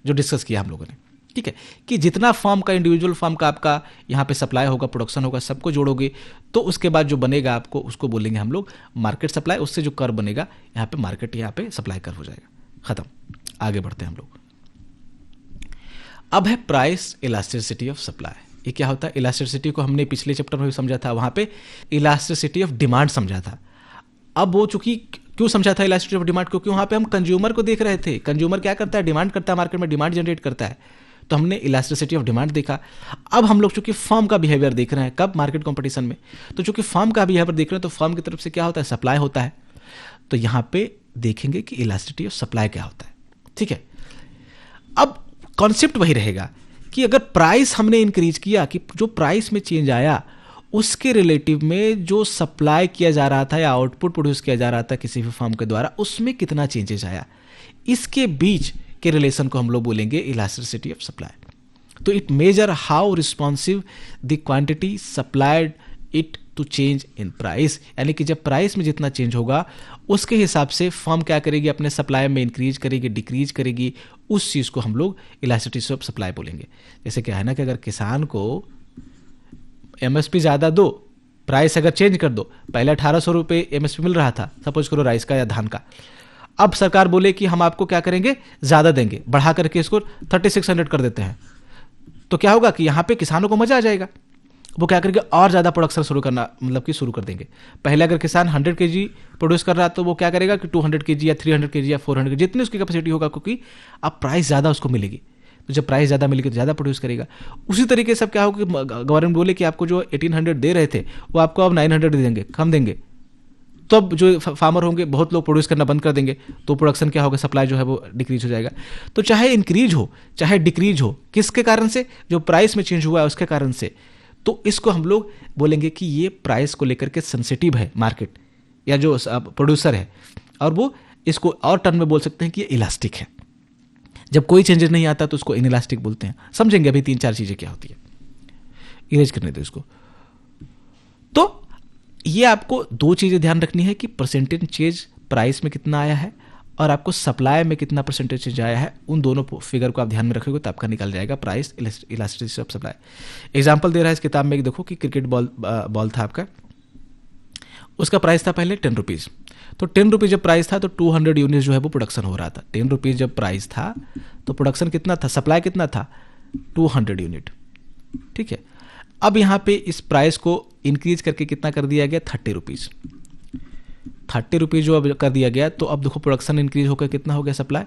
जो डिस्कस किया हम लोगों ने, ठीक है, कि जितना फर्म का, इंडिविजुअल फर्म का आपका यहाँ पे सप्लाई होगा, प्रोडक्शन होगा, सबको जोड़ोगे तो उसके बाद जो बनेगा आपको उसको बोलेंगे हम लोग मार्केट सप्लाई। उससे जो कर्व बनेगा यहाँ पे मार्केट, यहाँ पे सप्लाई कर्व हो जाएगा, खत्म। आगे बढ़ते हैं हम लोग। अब है प्राइस इलास्टिसिटी ऑफ सप्लाई। ये क्या होता है? इलास्टिसिटी को हमने पिछले चैप्टर में भी समझा था, वहां पे इलास्टिसिटी ऑफ डिमांड समझा था। अब वो चूंकि क्यों समझा था इलास्टिसिटी ऑफ डिमांड, क्योंकि वहां पे हम कंज्यूमर को देख रहे थे। कंज्यूमर क्या करता है? डिमांड करता है, मार्केट में डिमांड जनरेट करता है, तो हमने इलास्टिसिटी ऑफ डिमांड देखा। अब हम लोग चूंकि फर्म का बिहेवियर देख रहे हैं, कब? मार्केट कॉम्पिटिशन में। तो चूंकि फर्म का बिहेवियर देख रहे हैं तो फर्म की तरफ से क्या होता है? सप्लाई होता है। तो यहां पे देखेंगे कि इलास्टिसिटी ऑफ सप्लाई क्या होता है, ठीक है। अब कॉन्सेप्ट वही रहेगा कि अगर प्राइस हमने इंक्रीज किया, कि जो प्राइस में चेंज आया उसके रिलेटिव में जो सप्लाई किया जा रहा था या आउटपुट प्रोड्यूस किया जा रहा था किसी भी फर्म के द्वारा, उसमें कितना चेंजेस आया, इसके बीच के रिलेशन को हम लोग बोलेंगे इलास्टिसिटी ऑफ सप्लाई। तो it measure how responsive the quantity supplied it to change in price, यानी कि जब प्राइस में जितना चेंज होगा उसके हिसाब से फर्म क्या करेगी? अपने सप्लाई में इंक्रीज करेगी, डिक्रीज करेगी, उस चीज को हम लोग इलास्टिसिटी ऑफ सप्लाई बोलेंगे। जैसे क्या है ना कि अगर किसान को एमएसपी ज्यादा दो, प्राइस अगर चेंज कर दो, पहले 1800 रुपये एमएसपी मिल रहा था सपोज करो राइस का या धान का, अब सरकार बोले कि हम आपको क्या करेंगे? ज्यादा देंगे, बढ़ा करके इसको 3600 कर देते हैं, तो क्या होगा कि यहाँ पे किसानों को मजा आ जाएगा, वो क्या करेंगे? और ज्यादा प्रोडक्शन शुरू करना, मतलब कि शुरू कर देंगे। पहले अगर किसान 100 kg प्रोड्यूस कर रहा तो वो क्या करेगा कि 200 kg या 300 kg या 400 kg, जितनी उसकी कैपेसिटी होगा, क्योंकि अब प्राइस ज्यादा उसको मिलेगी, तो जब प्राइस ज्यादा मिलेगी तो ज्यादा प्रोड्यूस करेगा। उसी तरीके से अब क्या होगा कि गवर्नमेंट बोले कि आपको जो 1800 दे रहे थे वो आपको अब 900 दे देंगे, कम देंगे, तो अब जो फार्मर होंगे बहुत लोग प्रोड्यूस करना बंद कर देंगे, तो प्रोडक्शन क्या होगा? सप्लाई जो है वो डिक्रीज हो जाएगा। तो चाहे इंक्रीज हो चाहे डिक्रीज हो, किसके कारण से? जो प्राइस में चेंज हुआ है उसके कारण से। तो इसको हम लोग बोलेंगे कि ये प्राइस को लेकर के सेंसिटिव है मार्केट या जो प्रोड्यूसर है, और वो इसको और टर्म में बोल सकते हैं कि ये इलास्टिक है। जब कोई चेंजेस नहीं आता तो उसको इनइलास्टिक बोलते हैं। समझेंगे अभी 3-4 चीजें क्या होती है, इरेज करने दो इसको। तो ये आपको 2 चीजें ध्यान रखनी है कि परसेंटेज चेंज प्राइस में कितना आया है और आपको सप्लाई में कितना परसेंटेज चेंज आया है। उन दोनों फिगर को आप ध्यान में रखोगे तो आपका निकल जाएगा price elasticity of supply. Example दे रहा है इस किताब में, देखो कि क्रिकेट बॉल था आपका, उसका प्राइस था पहले 10 रुपीज। तो 10 रुपीज जब प्राइस था तो 200 यूनिट जो है वो प्रोडक्शन हो रहा था। 10 रुपीज जब प्राइस था तो प्रोडक्शन कितना था? सप्लाई कितना था? 200 यूनिट, ठीक है। अब यहाँ पे इस प्राइस को इंक्रीज करके कितना कर दिया गया? 30 रुपीज। 30 रुपीज जो अब कर दिया गया, तो अब देखो प्रोडक्शन इंक्रीज होकर कितना हो गया? सप्लाई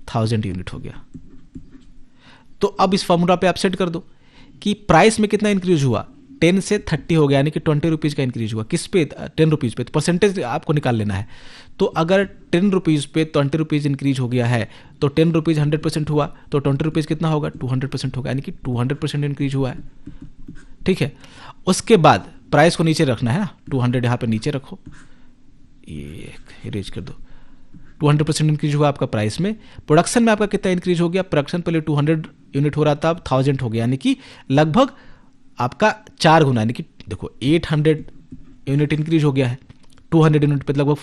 1000 यूनिट हो गया। तो अब इस फॉर्मूला पे आप सेट कर दो कि प्राइस में कितना इंक्रीज हुआ? 10 से 30 हो गया, यानी कि 20 रुपीज का इंक्रीज हुआ। किस पे? 10 रुपीज पे। तो परसेंटेज आपको निकाल लेना है। तो अगर 10 रुपीज पे 20 रुपीज इंक्रीज हो गया है तो 10 रुपीज 100% हुआ, तो 20 रुपीज कितना होगा? 200% होगा, यानी कि 200% इंक्रीज हुआ है, ठीक है। उसके बाद प्राइस को नीचे रखना है ना, 200 यहाँ पे नीचे रखो, ये इरेज कर दो। 200% इंक्रीज हुआ आपका प्राइस में। प्रोडक्शन में आपका कितना इंक्रीज हो गया? प्रोडक्शन पहले 200 यूनिट हो रहा था, अब 1000 हो गया, यानी कि लगभग आपका 4 गुना, यानी कि देखो 800 यूनिट इंक्रीज हो गया है। 200 यूनिट पे लगभग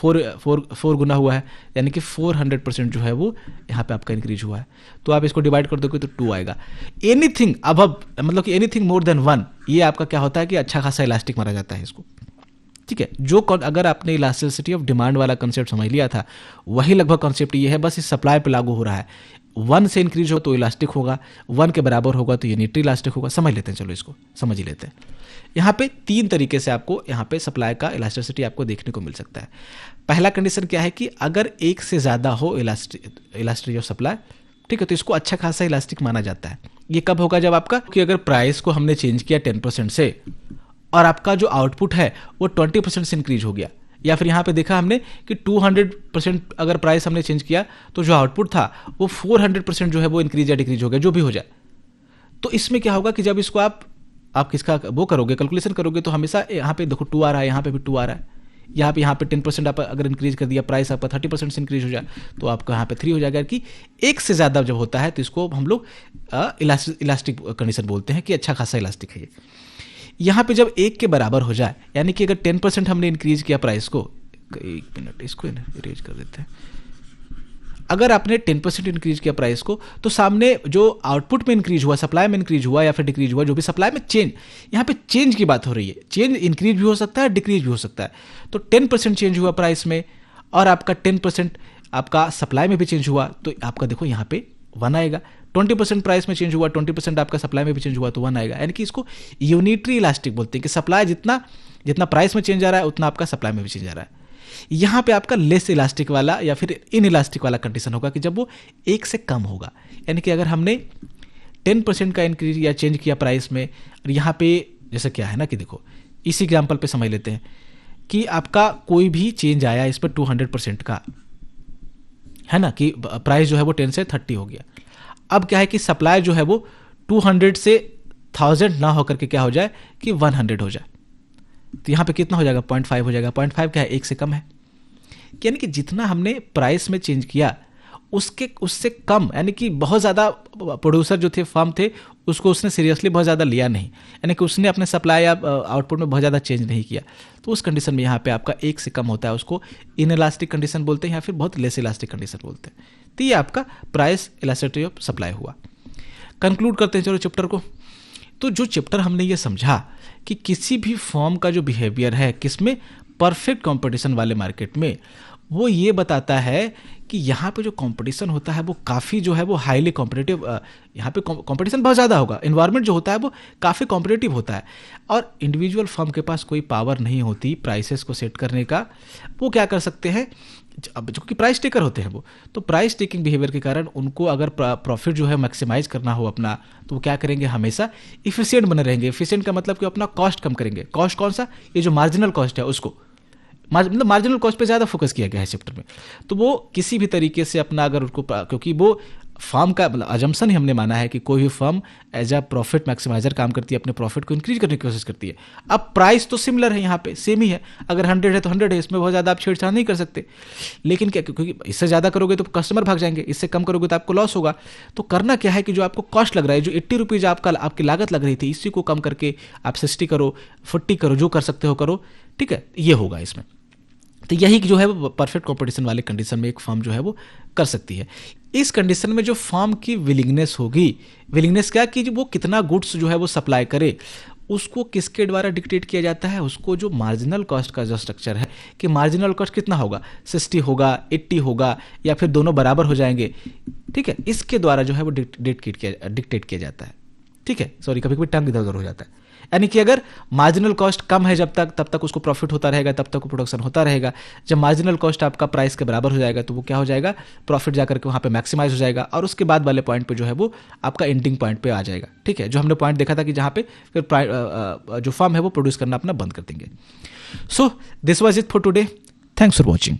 4 गुना हुआ है, यानी कि 400% जो है वो यहाँ पे आपका इंक्रीज हुआ है। तो आप इसको डिवाइड कर दोगे तो 2 आएगा। एनीथिंग अब मतलब कि एनीथिंग मोर देन 1, ये आपका क्या होता है कि अच्छा खासा इलास्टिक माना जाता है इसको, ठीक है। जो अगर आपने इलास्टिसिटी ऑफ डिमांड वाला कंसेप्ट समझ लिया था, वही लगभग कंसेप्ट ये है, बस इस सप्लाई पे लागू हो रहा है। 1 से इंक्रीज हो तो इलास्टिक होगा, 1 के बराबर होगा तो यूनिटरी इलास्टिक होगा। समझ लेते हैं, चलो इसको समझ ही लेते हैं। यहाँ पे 3 तरीके से आपको यहाँ पे सप्लाई का इलास्टिसिटी आपको देखने को मिल सकता है। पहला कंडीशन क्या है कि अगर एक से ज़्यादा हो इलास्टिसिटी ऑफ सप्लाई, ठीक है, तो इसको अच्छा खासा इलास्टिक माना जाता है। ये कब होगा? जब आपका कि अगर प्राइस को हमने चेंज किया 10% से और आपका जो आउटपुट है वो 20% से इंक्रीज हो गया, या फिर यहाँ पे देखा हमने कि 200% अगर प्राइस हमने चेंज किया तो जो आउटपुट था वो 400% जो है वो इंक्रीज या डिक्रीज हो गया, जो भी हो जाए। तो इसमें क्या होगा कि जब इसको आप किसका वो करोगे, कैलकुलेशन करोगे, तो हमेशा यहाँ पे देखो 2 आ रहा है, यहाँ पे भी 2 आ रहा है, यहाँ पे 10% आप अगर इंक्रीज कर दिया, प्राइस आपका 30% से इंक्रीज हो जाए तो आपका यहाँ पे 3 हो जाएगा। कि एक से ज़्यादा जब होता है तो इसको हम लोग इलास्टिक कंडीशन बोलते हैं कि अच्छा खासा इलास्टिक है ये। यहाँ पे जब 1 के बराबर हो जाए, यानी कि अगर 10% हमने इंक्रीज किया प्राइस को, 1 मिनट इसको इरेज कर देते हैं, अगर आपने 10% इंक्रीज किया प्राइस को तो सामने जो आउटपुट में इंक्रीज हुआ, सप्लाई में इंक्रीज हुआ या फिर डिक्रीज हुआ, जो भी सप्लाई में चेंज, यहाँ पे चेंज की बात हो रही है, चेंज इंक्रीज भी हो सकता है डिक्रीज भी हो सकता है। तो 10% चेंज हुआ प्राइस में और आपका 10% आपका सप्लाई में भी चेंज हुआ तो आपका देखो यहाँ पे 1 आएगा। 20% प्राइस में चेंज हुआ, 20% आपका सप्लाई में भी चेंज हुआ तो 1 आएगा। यानी कि इसको यूनिटरी इलास्टिक बोलते हैं कि सप्लाई जितना प्राइस में चेंज आ रहा है उतना आपका सप्लाई में भी चेंज आ रहा है। यहाँ पे आपका लेस इलास्टिक वाला या फिर इन इलास्टिक वाला कंडीशन होगा कि जब वो 1 से कम होगा। यानी कि अगर हमने 10% का इंक्रीज या चेंज किया प्राइस में, और यहाँ पे जैसे क्या है ना कि देखो इसी एग्जाम्पल पे समझ लेते हैं कि आपका कोई भी चेंज आया इस पर 200% का, है ना, कि प्राइस जो है वो 10 से 30 हो गया। अब क्या है कि सप्लाई जो है वो 200 से 1000 ना होकर के क्या हो जाए कि 100 हो जाए, तो यहाँ पे कितना हो जाएगा? 0.5 हो जाएगा। 0.5 क्या है? 1 से कम है। यानी कि जितना हमने प्राइस में चेंज किया उससे कम, यानी कि बहुत ज़्यादा प्रोड्यूसर जो थे, फर्म थे, उसको उसने सीरियसली बहुत ज़्यादा लिया नहीं, यानी कि उसने अपने सप्लाई या आउटपुट में बहुत ज़्यादा चेंज नहीं किया। तो उस कंडीशन में यहाँ पे आपका 1 से कम होता है, उसको इनइलास्टिक कंडीशन बोलते हैं या फिर बहुत लेस इलास्टिक कंडीशन बोलते हैं। तो ये आपका प्राइस इलास्टिसिटी ऑफ सप्लाई हुआ। कंक्लूड करते हैं चलो चैप्टर को। तो जो चैप्टर हमने ये समझा कि किसी भी फर्म का जो बिहेवियर है किसमें, परफेक्ट कंपटीशन वाले मार्केट में, वो ये बताता है कि यहाँ पे जो कंपटीशन होता है वो काफ़ी जो है वो हाईली कॉम्पिटिटिव, यहाँ पे कंपटीशन बहुत ज़्यादा होगा, इन्वायरमेंट जो होता है वो काफ़ी कॉम्पिटिटिव होता है, और इंडिविजुअल फर्म के पास कोई पावर नहीं होती प्राइसेस को सेट करने का। वो क्या कर सकते हैं, अब जो कि प्राइस टेकर होते हैं वो, तो प्राइस टेकिंग बिहेवियर के कारण उनको अगर प्रॉफिट जो है मैक्सिमाइज करना हो अपना, तो वो क्या करेंगे, हमेशा इफिशिएंट बने रहेंगे। इफिशिएंट का मतलब कि अपना कॉस्ट कम करेंगे। कॉस्ट कौन सा? ये जो मार्जिनल कॉस्ट है उसको, मतलब मार्जिनल कॉस्ट पे ज़्यादा फोकस किया गया है चैप्टर में। तो वो किसी भी तरीके से अपना अगर उसको, क्योंकि वो फर्म का मतलब अजम्पशन ही हमने माना है कि कोई भी firm as a profit maximiser काम करती है, अपने प्रॉफिट को इंक्रीज करने की कोशिश करती है। अब प्राइस तो सिमिलर है, यहाँ पे सेम ही है, अगर 100 है तो 100 है, इसमें बहुत ज़्यादा आप छेड़छाड़ नहीं कर सकते। लेकिन क्या, क्योंकि इससे ज़्यादा करोगे तो कस्टमर भाग जाएंगे, इससे कम करोगे तो आपको लॉस होगा। तो करना क्या है कि जो आपको कॉस्ट लग रहा है, जो 80 रुपीज़ आपकी लागत लग रही थी, इसी को कम करके आप 60 करो, 40 करो, जो कर सकते हो करो, ठीक है, ये होगा इसमें। तो यही जो है वो परफेक्ट कंपटीशन वाले कंडीशन में एक फर्म जो है वो कर सकती है। इस कंडीशन में जो फर्म की विलिंगनेस होगी, विलिंगनेस क्या कि वो कितना गुड्स जो है वो सप्लाई करे, उसको किसके द्वारा डिक्टेट किया जाता है, उसको जो मार्जिनल कॉस्ट का जो स्ट्रक्चर है कि मार्जिनल कॉस्ट कितना होगा, 60 होगा, 80 होगा, या फिर दोनों बराबर हो जाएंगे, ठीक है, इसके द्वारा जो है वो डिक्टेट किया जाता है। ठीक है, सॉरी कभी कभी टंग इधर उधर हो जाता है। यानी कि अगर मार्जिनल कॉस्ट कम है जब तक, तब तक उसको प्रॉफिट होता रहेगा, तब तक प्रोडक्शन होता रहेगा। जब मार्जिनल कॉस्ट आपका प्राइस के बराबर हो जाएगा तो वो क्या हो जाएगा, प्रॉफिट जाकर के वहाँ पे मैक्सिमाइज हो जाएगा, और उसके बाद वाले पॉइंट पे जो है वो आपका एंडिंग पॉइंट पे आ जाएगा। ठीक है, जो हमने पॉइंट देखा था कि जहाँ पे फिर जो फर्म है वो प्रोड्यूस करना अपना बंद कर देंगे। So this was it for today, thanks for watching.